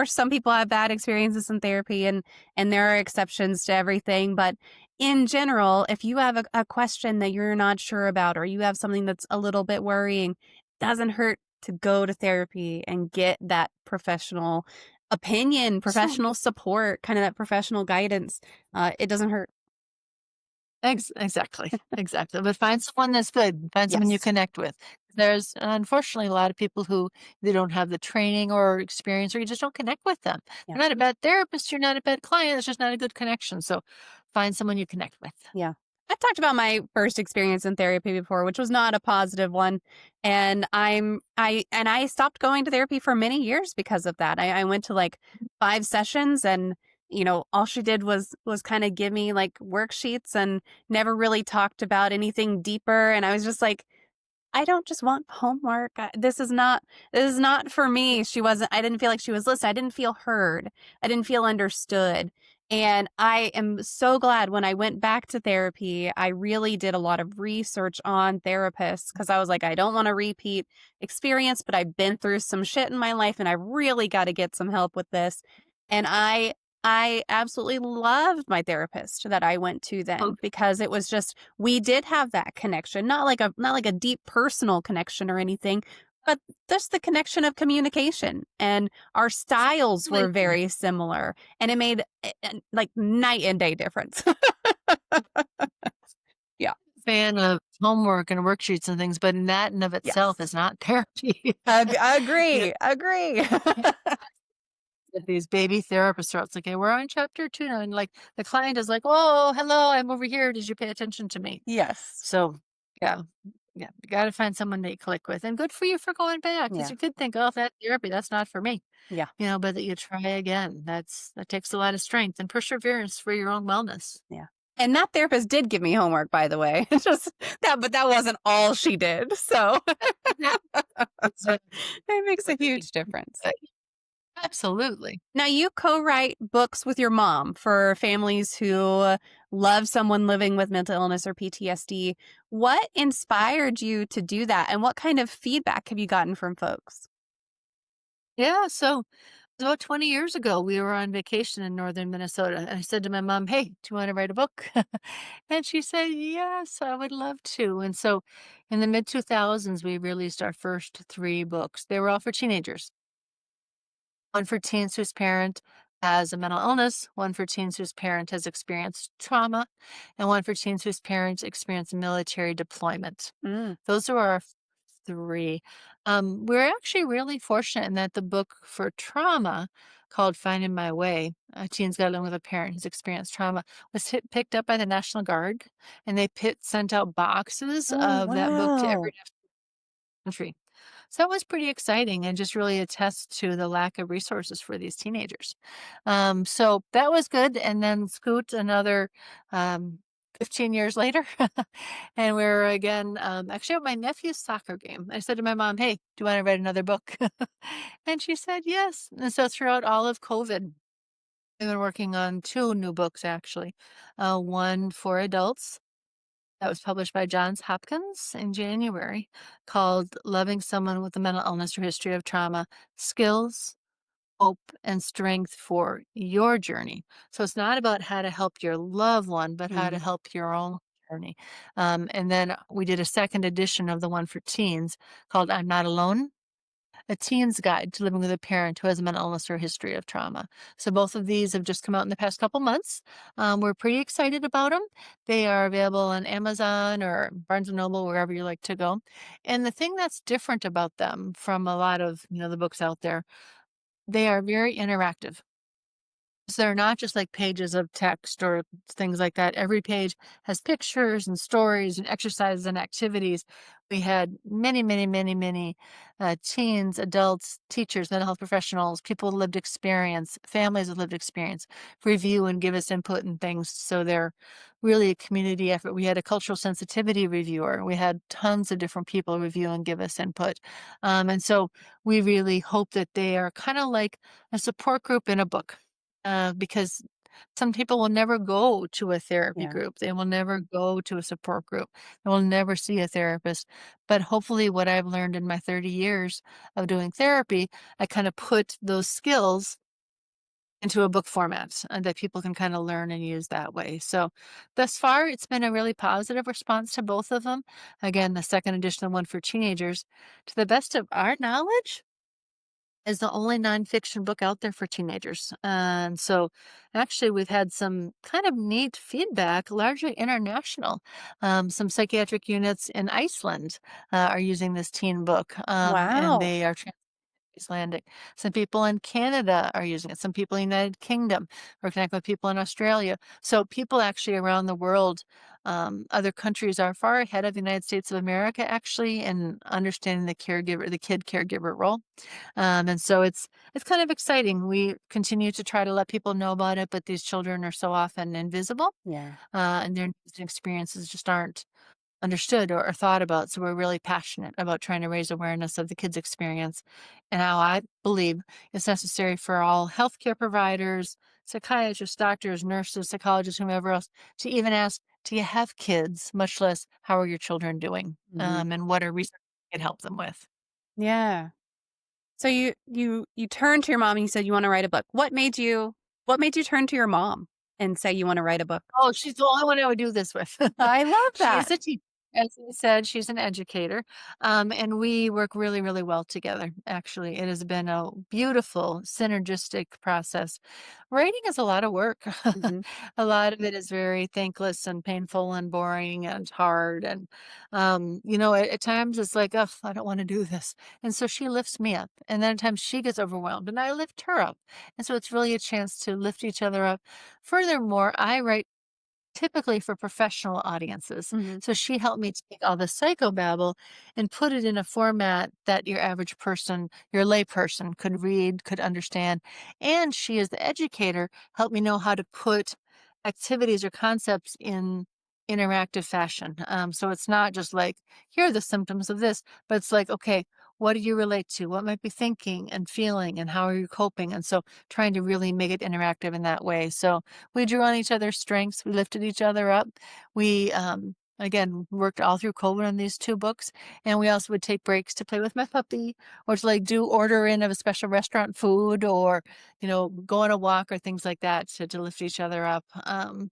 some people have bad experiences in therapy, and there are exceptions to everything. But in general, if you have a question that you're not sure about, or you have something that's a little bit worrying, doesn't hurt to go to therapy and get that professional opinion, Absolutely. professional support, kind of that professional guidance. It doesn't hurt. Exactly, exactly, but find someone that's good, find someone you Yes. connect with. There's unfortunately a lot of people who they don't have the training or experience, or you just don't connect with them. Yeah. You're not a bad therapist, you're not a bad client, it's just not a good connection, so find someone you connect with. Yeah. I've talked about my first experience in therapy before, which was not a positive one. And I stopped going to therapy for many years because of that. I went to like 5 sessions, and all she did was kind of give me like worksheets and never really talked about anything deeper. And I was just like, I don't just want homework. This is not for me. I didn't feel like she was listening. I didn't feel heard. I didn't feel understood. And I am so glad when I went back to therapy, I really did a lot of research on therapists because I was like, I don't want to repeat experience, but I've been through some shit in my life and I really got to get some help with this. And I absolutely loved my therapist that I went to Oh, then because it was just we did have that connection, not like a deep personal connection or anything, but just the connection of communication, and our styles were absolutely. very similar, and it made like night and day difference. Yeah. Fan of homework and worksheets and things, but that in of itself Yes. is not therapy. You know, Agree. Agree. if these baby therapists are, it's like, "Okay, we're on chapter 2 now," and, like, the client is like, "Oh, hello, I'm over here. Did you pay attention to me?" Yes. So, yeah, yeah, you gotta find someone that you click with, and good for you for going back, because Yeah. you could think, "Oh, that therapy, that's not for me," Yeah. but that you try again. That takes a lot of strength and perseverance for your own wellness. Yeah. And that therapist did give me homework, by the way. It's just but that wasn't all she did. So Yeah, it's a it makes a huge difference. absolutely. Now, you co-write books with your mom for families who love someone living with mental illness or PTSD. What inspired you to do that? And what kind of feedback have you gotten from folks? Yeah, so about 20 years ago, we were on vacation in northern Minnesota, and I said to my mom, "Hey, do you want to write a book?" And she said, "Yes, I would love to." And so in the mid 2000s, we released our first three books. They were all for teenagers, one for teens whose parent has a mental illness, one for teens whose parent has experienced trauma, and one for teens whose parents experienced military deployment. Mm, Those are our three. We're actually really fortunate in that the book for trauma, called Finding My Way, a teen's got along with a parent who's experienced trauma, was picked up by the National Guard, and they sent out boxes oh, of that book to every wow. country. So that was pretty exciting and just really attests to the lack of resources for these teenagers. So that was good. And then scoot another um, 15 years later, and we were again actually at my nephew's soccer game. I said to my mom, "Hey, do you want to write another book?" And she said yes. And so throughout all of COVID, we've been working on two new books actually. One for adults that was published by Johns Hopkins in January, called Loving Someone with a Mental Illness or History of Trauma: Skills, Hope, and Strength for Your Journey. So it's not about how to help your loved one, but how to Mm, help your own journey. And then we did a second edition of the one for teens called I'm Not Alone: A Teen's Guide to Living with a Parent Who Has a Mental Illness or History of Trauma. So both of these have just come out in the past couple months. We're pretty excited about them. They are available on Amazon or Barnes and Noble, wherever you like to go. And the thing that's different about them from a lot of the books out there, they are very interactive. So they're not just like pages of text or things like that. Every page has pictures and stories and exercises and activities. We had many, many, many, many teens, adults, teachers, mental health professionals, people with lived experience, families with lived experience review and give us input and things. So they're really a community effort. We had a cultural sensitivity reviewer. We had tons of different people review and give us input. And so we really hope that they are kind of like a support group in a book, because some people will never go to a therapy yeah. group. They will never go to a support group. They will never see a therapist. But hopefully, what I've learned in my 30 years of doing therapy, I kind of put those skills into a book format that people can kind of learn and use that way. So thus far, it's been a really positive response to both of them. Again, the second edition, the one for teenagers, to the best of our knowledge, is the only nonfiction book out there for teenagers. And so actually we've had some kind of neat feedback, largely international. Some psychiatric units in Iceland are using this teen book, and Wow. they are Icelandic. Some people in Canada are using it. Some people in the United Kingdom. We're connecting with people in Australia. So people actually around the world, other countries are far ahead of the United States of America actually in understanding the kid caregiver role. And so it's kind of exciting. We continue to try to let people know about it, but these children are so often invisible, Yeah. and their experiences just aren't understood or thought about. So we're really passionate about trying to raise awareness of the kids' experience and how I believe it's necessary for all healthcare providers, psychiatrists, doctors, nurses, psychologists, whomever else, to even ask, do you have kids? Much less, how are your children doing? Mhm. And what are resources we can help them with? Yeah. So you turned to your mom and you said you want to write a book. What made you turn to your mom and say you want to write a book? Oh, she's the only one I would do this with. I love She's that. a teacher. As you said, she's an educator, and we work really, really well together, actually. It has been a beautiful synergistic process. Writing is a lot of work. Mhm. A lot of it is very thankless and painful and boring and hard, and, at times it's like, "Ugh, I don't wanna do this," and so she lifts me up, and then at times she gets overwhelmed, and I lift her up, and so it's really a chance to lift each other up. Furthermore, I write typically for professional audiences. Mhm. So she helped me take all the psychobabble and put it in a format that your average person, your lay person could read, could understand. And she, as the educator, helped me know how to put activities or concepts in interactive fashion. So it's not just like, here are the symptoms of this, but it's like, okay, what do you relate to? What might be thinking and feeling, and how are you coping? And so trying to really make it interactive in that way. So we drew on each other's strengths. We lifted each other up. We, again, worked all through COVID on these two books. And we also would take breaks to play with my puppy or to like do order in of a special restaurant food or, go on a walk or things like that to lift each other up.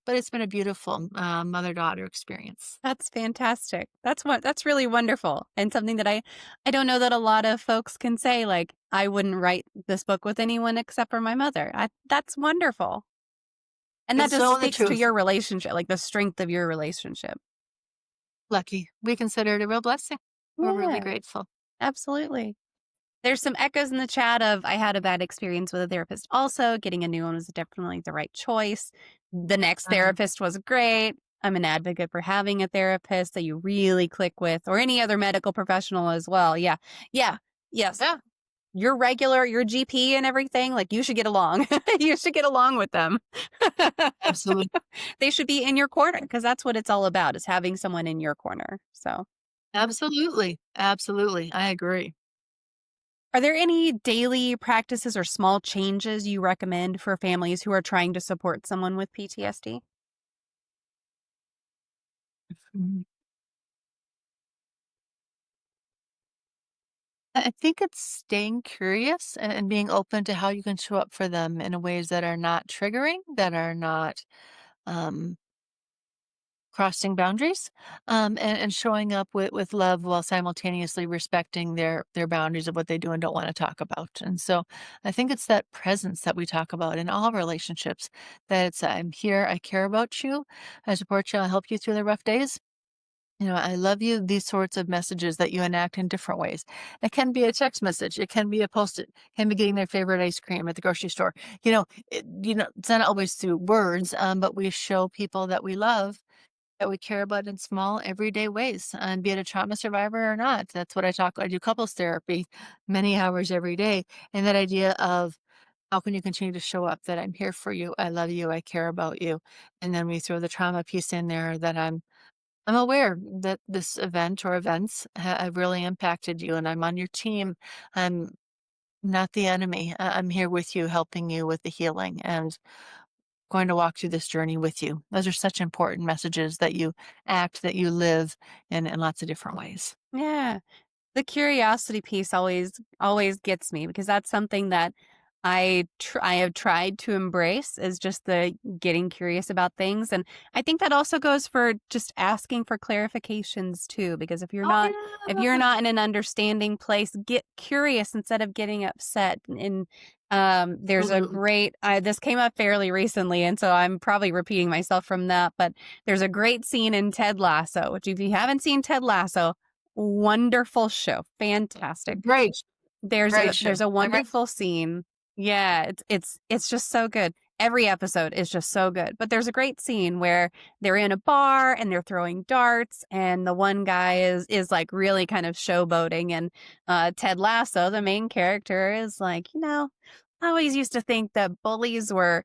But it's been a beautiful mother-daughter experience. That's fantastic. That's really wonderful and something that I don't know that a lot of folks can say like I wouldn't write this book with anyone except for my mother. That's wonderful. And that It's just so the speaks to truth. your relationship, like the strength of your relationship. Lucky. We consider it a real blessing. We're really Yeah, grateful. absolutely. There's some echoes in the chat of I had a bad experience with a therapist also. Getting a new one was definitely the right choice. The next Um, therapist was great. I'm an advocate for having a therapist that you really click with or any other medical professional as well. Yeah. Yeah. Yes. yeah, Your GP and everything, like you should get along. You should get along with them. absolutely. They should be in your corner because that's what it's all about is having someone in your corner. So Absolutely. Absolutely. I agree. are there any daily practices or small changes you recommend for families who are trying to support someone with PTSD? Mhm. I think it's staying curious and being open to how you can show up for them in ways that are not triggering, that are not um, crossing boundaries, and showing up with love while simultaneously respecting their boundaries of what they do and don't want to talk about. And so I think it's that presence that we talk about in all relationships. That it's I'm here, I care about you, I support you, I'll help you through the rough days. I love you, these sorts of messages that you enact in different ways. It can be a text message, it can be a post-it, it can be getting their favorite ice cream at the grocery store. It's not always through words, but we show people that we love, that we care about in small, everyday ways, and be it a trauma survivor or not. That's what I do couples therapy many hours every day. And that idea of how can you continue to show up that I'm here for you, I love you, I care about you. And then we throw the trauma piece in there that I'm aware that this event or events have really impacted you and I'm on your team. I'm not the enemy. I'm here with you, helping you with the healing and going to walk through this journey with you. Those are such important messages that you act, that you live in lots of different ways. Yeah. The curiosity piece always gets me because that's something that I have tried to embrace is just the getting curious about things. And I think that also goes for just asking for clarifications too, because if Oh, you're yeah. not in an understanding place, get curious instead of getting upset. And there's a Absolutely. great this came up fairly recently, and so I'm probably repeating myself from that, but there's a great scene in Ted Lasso, which if you haven't seen Ted Lasso, wonderful show, fantastic. Great, great There's show. a I read. wonderful scene. Yeah, it's just so good. Every episode is just so good. But there's a great scene where they're in a bar and they're throwing darts, and the one guy is like really kind of showboating, and Ted Lasso, the main character, is like, I always used to think that bullies were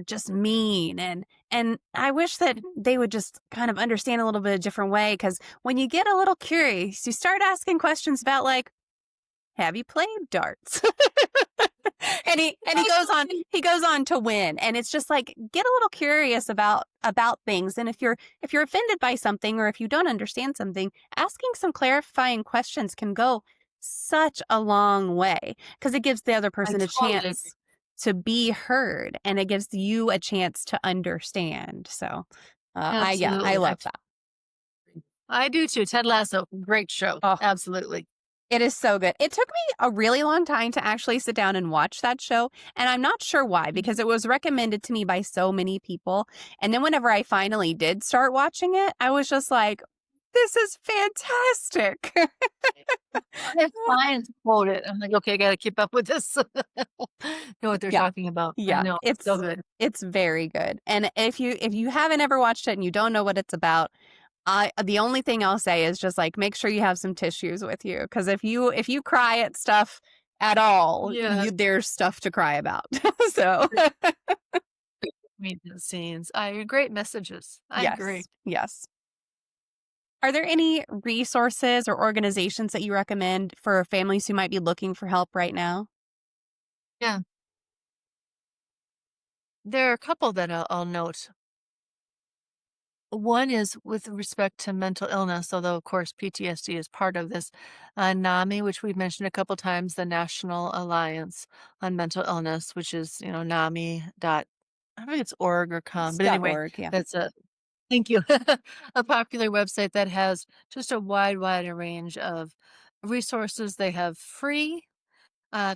just mean, and I wish that they would just kind of understand a little bit a different way, because when you get a little curious, you start asking questions about like, have you played darts? and he goes on to win, and it's just like, get a little curious about things, and if you're offended by something, or if you don't understand something, asking some clarifying questions can go such a long way, because it gives the other I person a totally agree. chance to be heard, and it gives you a chance to understand. So I Absolutely. love that. I do too. Ted Lasso, great show. Oh, Absolutely. it is so good. It took me a really long time to actually sit down and watch that show, and I'm not sure why, because it was recommended to me by so many people. And then whenever I finally did start watching it, I was just like, this is fantastic. I have clients quote it. I'm like, okay, I got to keep up with this. Know what they're Yeah. talking about. I Yeah, know. It's so good. it's very good. And if you haven't ever watched it and you don't know what it's about, the only thing I'll say is just like, make sure you have some tissues with you, because if you cry at stuff at all, Yeah. there's stuff to cry about. So Meet the scenes. Great messages. I agree. yes, yes. Are there any resources or organizations that you recommend for families who might be looking for help right now? Yeah. There are a couple that I'll note. One is with respect to mental illness, although of course PTSD is part of this. NAMI, which we've mentioned a couple times, the National Alliance on Mental Illness, which is, NAMI dot, I don't think it's org or com, It's but anyway, .org, yeah. that's a thank you. A popular website that has just a wide range of resources. They have free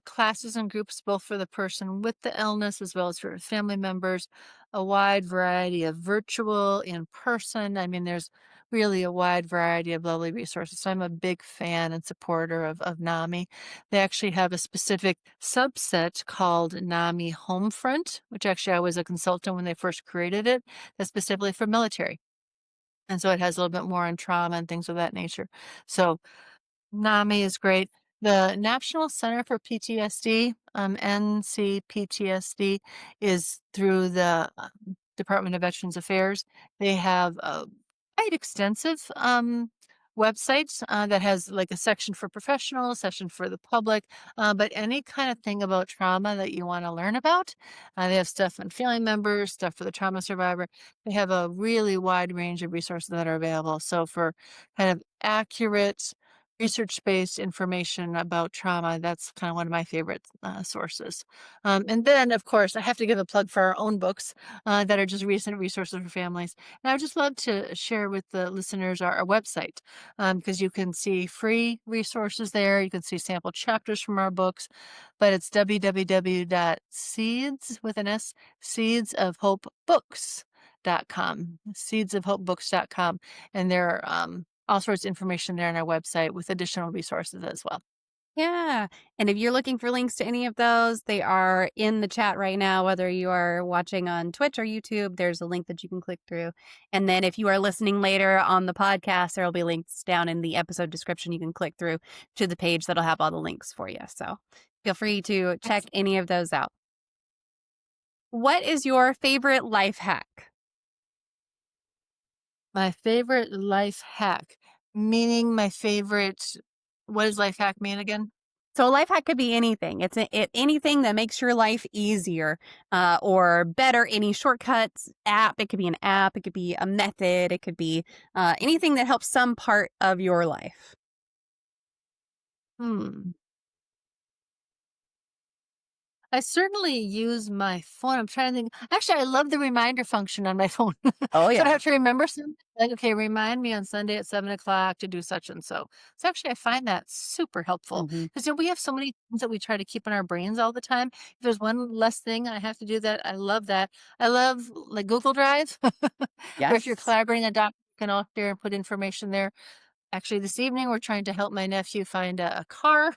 classes and groups, both for the person with the illness as well as for family members, a wide variety of virtual, in person. I mean, there's really a wide variety of lovely resources. So I'm a big fan and supporter of NAMI. They actually have a specific subset called NAMI Homefront, which actually I was a consultant when they first created it, that's specifically for military. And so it has a little bit more on trauma and things of that nature. So NAMI is great. The National Center for PTSD, NCPTSD, is through the Department of Veterans Affairs. They have a quite extensive website that has like a section for professionals, section for the public, but any kind of thing about trauma that you want to learn about. They have stuff on family members, stuff for the trauma survivor. They have a really wide range of resources that are available. So for kind of accurate research-based information about trauma, that's kind of one of my favorite sources. And then, of course, I have to give a plug for our own books that are just recent resources for families. And I would just love to share with the listeners our website, because you can see free resources there. You can see sample chapters from our books, but it's www.seeds with an S, seedsofhopebooks.com, seedsofhopebooks.com. And there are all sorts of information there on our website with additional resources as well. Yeah. And if you're looking for links to any of those, they are in the chat right now. Whether you are watching on Twitch or YouTube, there's a link that you can click through. And then if you are listening later on the podcast, there will be links down in the episode description. You can click through to the page that'll have all the links for you. So feel free to check Excellent. any of those out. What is your favorite life hack? My favorite life hack, meaning my favorite, what does life hack mean again? So a life hack could be anything. Anything that makes your life easier or better. Any shortcuts, app. It could be an app. It could be a method. It could be anything that helps some part of your life. Hmm. I certainly use my phone. I'm trying to think. Actually, I love the reminder function on my phone. Oh, So I yeah. have to remember something. Like, okay, remind me on Sunday at 7 o'clock to do such and so. So actually, I find that super helpful Hmm. because we have so many things that we try to keep in our brains all the time. If there's one less thing I have to do that, I love that. I love like Google Drive, where if you're Yes. collaborating a doc, you can all share and put information there. Actually, this evening, we're trying to help my nephew find a car.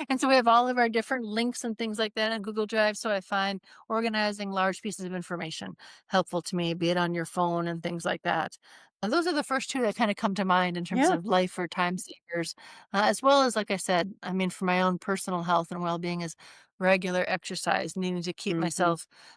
And so we have all of our different links and things like that on Google Drive. So I find organizing large pieces of information helpful to me, be it on your phone and things like that. Those are the first two that kind of come to mind in terms Yeah. of life or time savers, as well as, like I said, I mean, for my own personal health and well being, is regular exercise, needing to keep Hmm.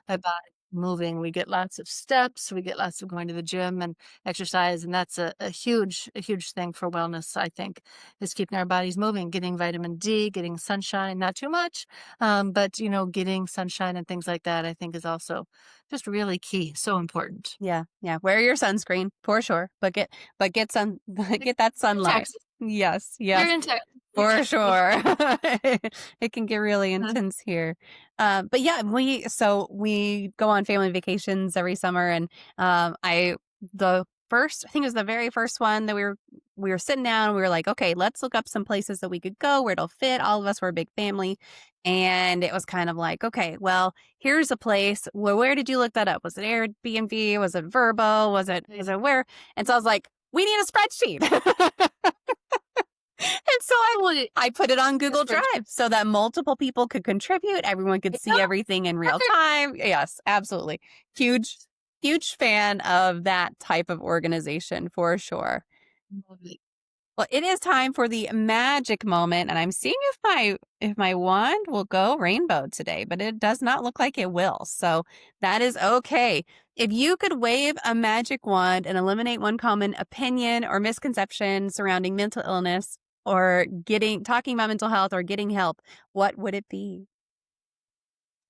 my body moving. We get lots of steps, we get lots of going to the gym and exercise, and that's a huge thing for wellness, I think, is keeping our bodies moving, getting vitamin D, getting sunshine, not too much, but getting sunshine and things like that, I think, is also just really key, so important. Yeah. Yeah. Wear your sunscreen for sure, but get sun, Like, get that in sunlight. Texas, Yes. you're Yes. in Texas, For exactly. sure. It can get really Uh, intense here. But yeah, we go on family vacations every summer, and I the first, I think it was the very first one that we were sitting down and we were like, okay, let's look up some places that we could go where it'll fit. All of us were a big family. And it was kind of like, okay, well, here's a place. Well, where did you look that up? Was it Airbnb? Was it Verbo? Was it where? And so I was like, we need a spreadsheet. And so Totally. I put it on Google That's right. Drive so that multiple people could contribute. Everyone could see Yeah, everything in real perfect. time. Yes, absolutely. Huge, huge fan of that type of organization for sure. Love it. Well, it is time for the magic moment, and I'm seeing if my wand will go rainbow today, but it does not look like it will. So that is okay. If you could wave a magic wand and eliminate one common opinion or misconception surrounding mental illness or talking about mental health or getting help, what would it be?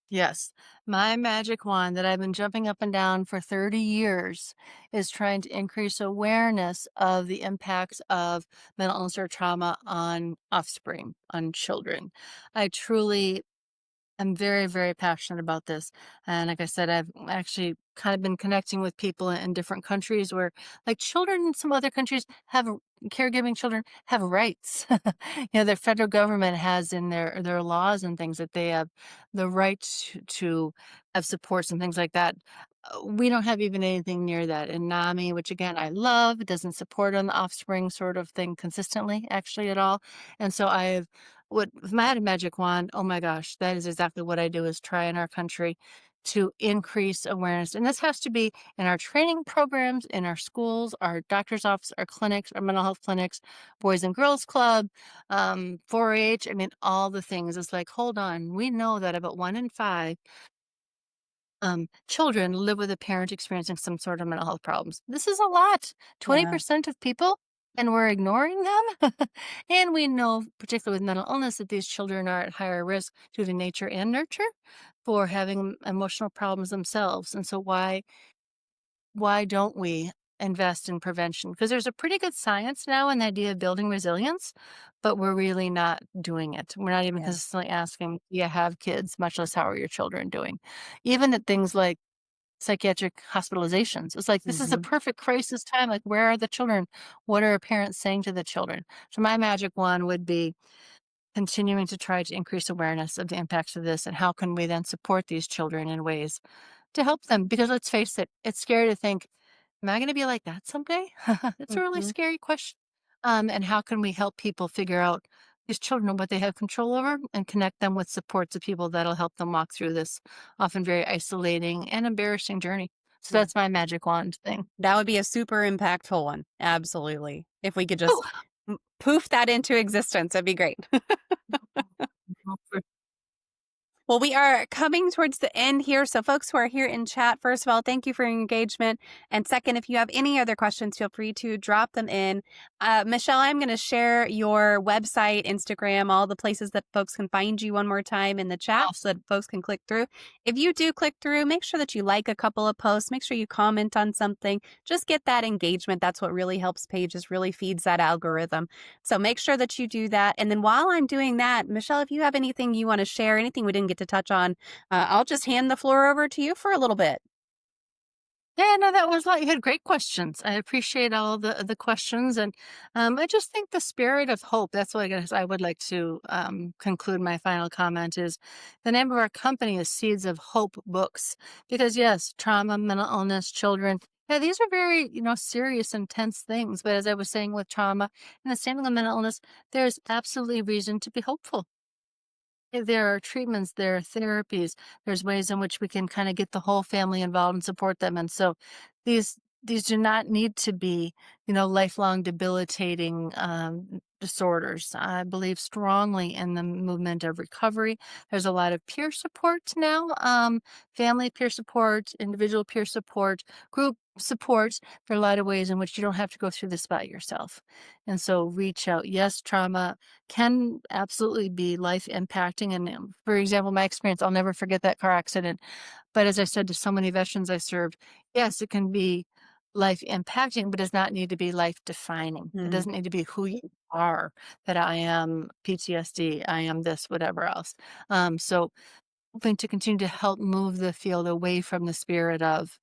Yes. My magic wand that I've been jumping up and down for 30 years is trying to increase awareness of the impacts of mental illness or trauma on offspring, on children. I truly I'm very, very passionate about this. And like I said, I've actually kind of been connecting with people in different countries where, like, children in some other countries caregiving children have rights. Their federal government has in their laws and things that they have the right to have supports and things like that. We don't have even anything near that. And NAMI, which again I love, doesn't support on the offspring sort of thing consistently, actually at all. And so I've would if I had a magic wand, oh my gosh, that is exactly what I do is try in our country to increase awareness. And this has to be in our training programs, in our schools, our doctor's office, our clinics, our mental health clinics, Boys and Girls Club, 4-H. I mean, all the things. It's like, hold on, we know that about 1 in 5 children live with a parent experiencing some sort of mental health problems. This is a lot, Yeah. 20% of people, and we're ignoring them. And we know, particularly with mental illness, that these children are at higher risk due to nature and nurture for having emotional problems themselves. And so why don't we invest in prevention? Because there's a pretty good science now in the idea of building resilience, but we're really not doing it. We're not even Yeah. consistently asking, do you have kids, much less how are your children doing? Even at things like psychiatric hospitalizations. It's like, this is a Hmm. perfect crisis time. Like, where are the children? What are parents saying to the children? So my magic one would be continuing to try to increase awareness of the impacts of this and how can we then support these children in ways to help them? Because let's face it, it's scary to think, am I going to be like that someday? It's a really Hmm. scary question. And how can we help people figure out these children and what they have control over and connect them with supports of people that'll help them walk through this often very isolating and embarrassing journey. So Yeah. that's my magic wand thing. That would be a super impactful one. Absolutely. If we could Oh, just poof that into existence, that'd be great. Well, we are coming towards the end here. So, folks who are here in chat, first of all, thank you for your engagement. And second, if you have any other questions, feel free to drop them in. Michelle, I'm going to share your website, Instagram, all the places that folks can find you one more time in the chat so that awesome. folks can click through. If you do click through, make sure that you like a couple of posts, make sure you comment on something. Just get that engagement. That's what really helps pages, really feeds that algorithm. So make sure that you do that. And then while I'm doing that, Michelle, if you have anything you want to share, anything we didn't get to touch on, I'll just hand the floor over to you for a little bit. Yeah, no, that was like you had great questions. I appreciate all the questions, and I just think the spirit of hope. That's what I guess I would like to conclude my final comment is the name of our company is Seeds of Hope Books because yes, trauma, mental illness, children. Yeah, these are very serious, intense things. But as I was saying with trauma and the same thing with mental illness, there's absolutely reason to be hopeful. There are treatments, there are therapies, there's ways in which we can kind of get the whole family involved and support them. And so these do not need to be, lifelong debilitating disorders. I believe strongly in the movement of recovery. There's a lot of peer support now, family peer support, individual peer support, group support. There are a lot of ways in which you don't have to go through this by yourself. And so reach out. Yes, trauma can absolutely be life impacting. And for example, my experience, I'll never forget that car accident. But as I said to so many veterans I served, yes, it can be life impacting, but does not need to be life defining. It Mm. doesn't need to be who you are, that I am PTSD, I am this, whatever else. So hoping to continue to help move the field away from the spirit of,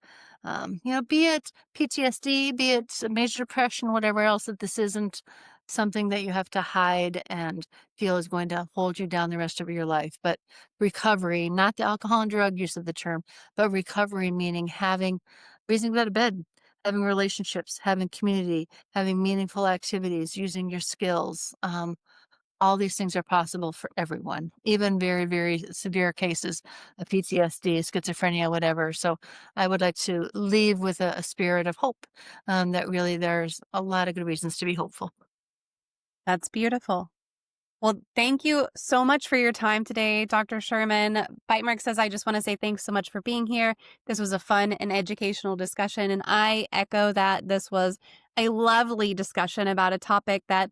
be it PTSD, be it major depression, whatever else, that this isn't something that you have to hide and feel is going to hold you down the rest of your life. But recovery, not the alcohol and drug use of the term, but recovery meaning having reason to go to bed, having relationships, having community, having meaningful activities, using your skills. All these things are possible for everyone, even very, very severe cases of PTSD, schizophrenia, whatever. So I would like to leave with a spirit of hope, that really there's a lot of good reasons to be hopeful. That's beautiful. Well, thank you so much for your time today, Dr. Sherman. Bite Mark says, I just want to say thanks so much for being here. This was a fun and educational discussion, and I echo that this was a lovely discussion about a topic that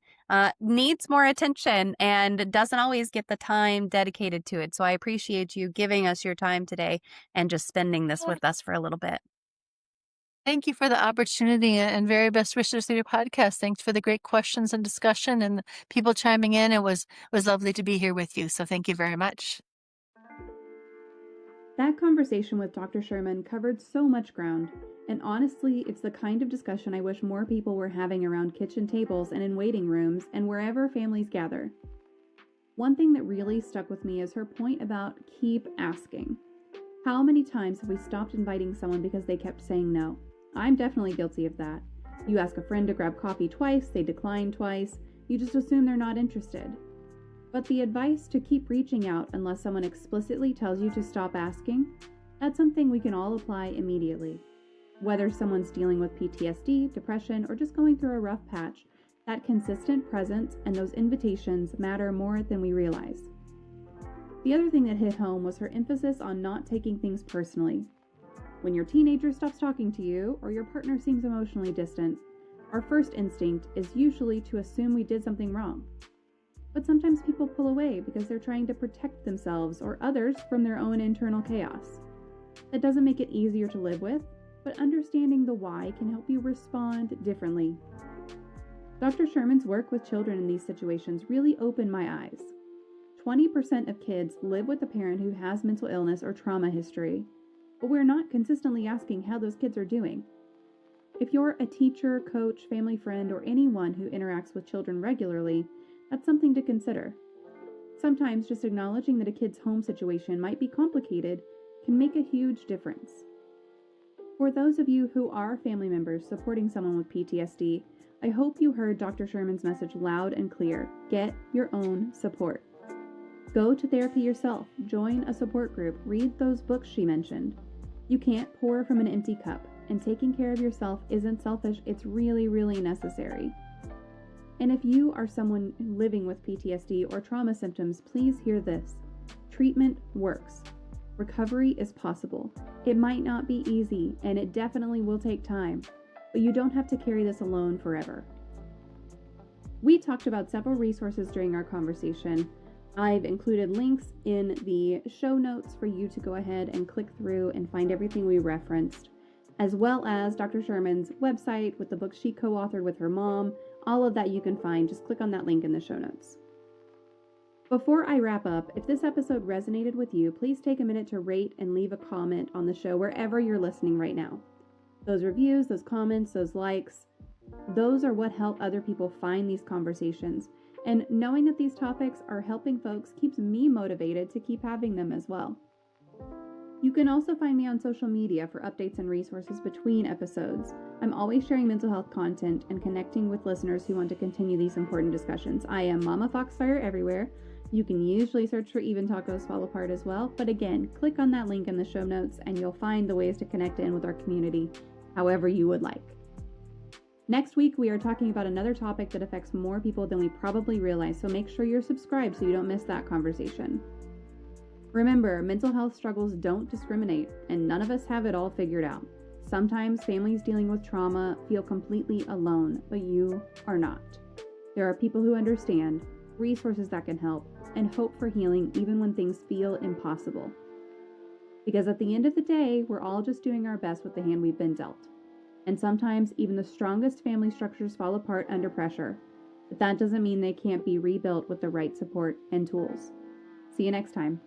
needs more attention and doesn't always get the time dedicated to it. So I appreciate you giving us your time today and just spending this with us for a little bit. Thank you for the opportunity and very best wishes for your podcast. Thanks for the great questions and discussion and the people chiming in. It was lovely to be here with you. So thank you very much. That conversation with Dr. Sherman covered so much ground, and honestly, it's the kind of discussion I wish more people were having around kitchen tables and in waiting rooms and wherever families gather. One thing that really stuck with me is her point about keep asking. How many times have we stopped inviting someone because they kept saying no? I'm definitely guilty of that. You ask a friend to grab coffee twice, they decline twice, you just assume they're not interested. But the advice to keep reaching out unless someone explicitly tells you to stop asking, that's something we can all apply immediately. Whether someone's dealing with PTSD, depression, or just going through a rough patch, that consistent presence and those invitations matter more than we realize. The other thing that hit home was her emphasis on not taking things personally. When your teenager stops talking to you or your partner seems emotionally distant, our first instinct is usually to assume we did something wrong. But sometimes people pull away because they're trying to protect themselves or others from their own internal chaos. That doesn't make it easier to live with, but understanding the why can help you respond differently. Dr. Sherman's work with children in these situations really opened my eyes. 20% of kids live with a parent who has mental illness or trauma history, but we're not consistently asking how those kids are doing. If you're a teacher, coach, family friend, or anyone who interacts with children regularly, that's something to consider. Sometimes just acknowledging that a kid's home situation might be complicated can make a huge difference. For those of you who are family members supporting someone with PTSD, I hope you heard Dr. Sherman's message loud and clear. Get your own support. Go to therapy yourself, join a support group, read those books she mentioned. You can't pour from an empty cup, and taking care of yourself isn't selfish, it's really, really necessary. And if you are someone living with PTSD or trauma symptoms, please hear this. Treatment works. Recovery is possible. It might not be easy, and it definitely will take time, but you don't have to carry this alone forever. We talked about several resources during our conversation. I've included links in the show notes for you to go ahead and click through and find everything we referenced, as well as Dr. Sherman's website with the book she co-authored with her mom. All of that you can find. Just click on that link in the show notes. Before I wrap up, if this episode resonated with you, please take a minute to rate and leave a comment on the show wherever you're listening right now. Those reviews, those comments, those likes, those are what help other people find these conversations. And knowing that these topics are helping folks keeps me motivated to keep having them as well. You can also find me on social media for updates and resources between episodes. I'm always sharing mental health content and connecting with listeners who want to continue these important discussions. I am MommaFoxFire everywhere. You can usually search for Even Tacos Fall Apart as well, but again, click on that link in the show notes and you'll find the ways to connect in with our community however you would like. Next week, we are talking about another topic that affects more people than we probably realize, so make sure you're subscribed so you don't miss that conversation. Remember, mental health struggles don't discriminate, and none of us have it all figured out. Sometimes families dealing with trauma feel completely alone, but you are not. There are people who understand, resources that can help, and hope for healing even when things feel impossible. Because at the end of the day, we're all just doing our best with the hand we've been dealt. And sometimes even the strongest family structures fall apart under pressure, but that doesn't mean they can't be rebuilt with the right support and tools. See you next time.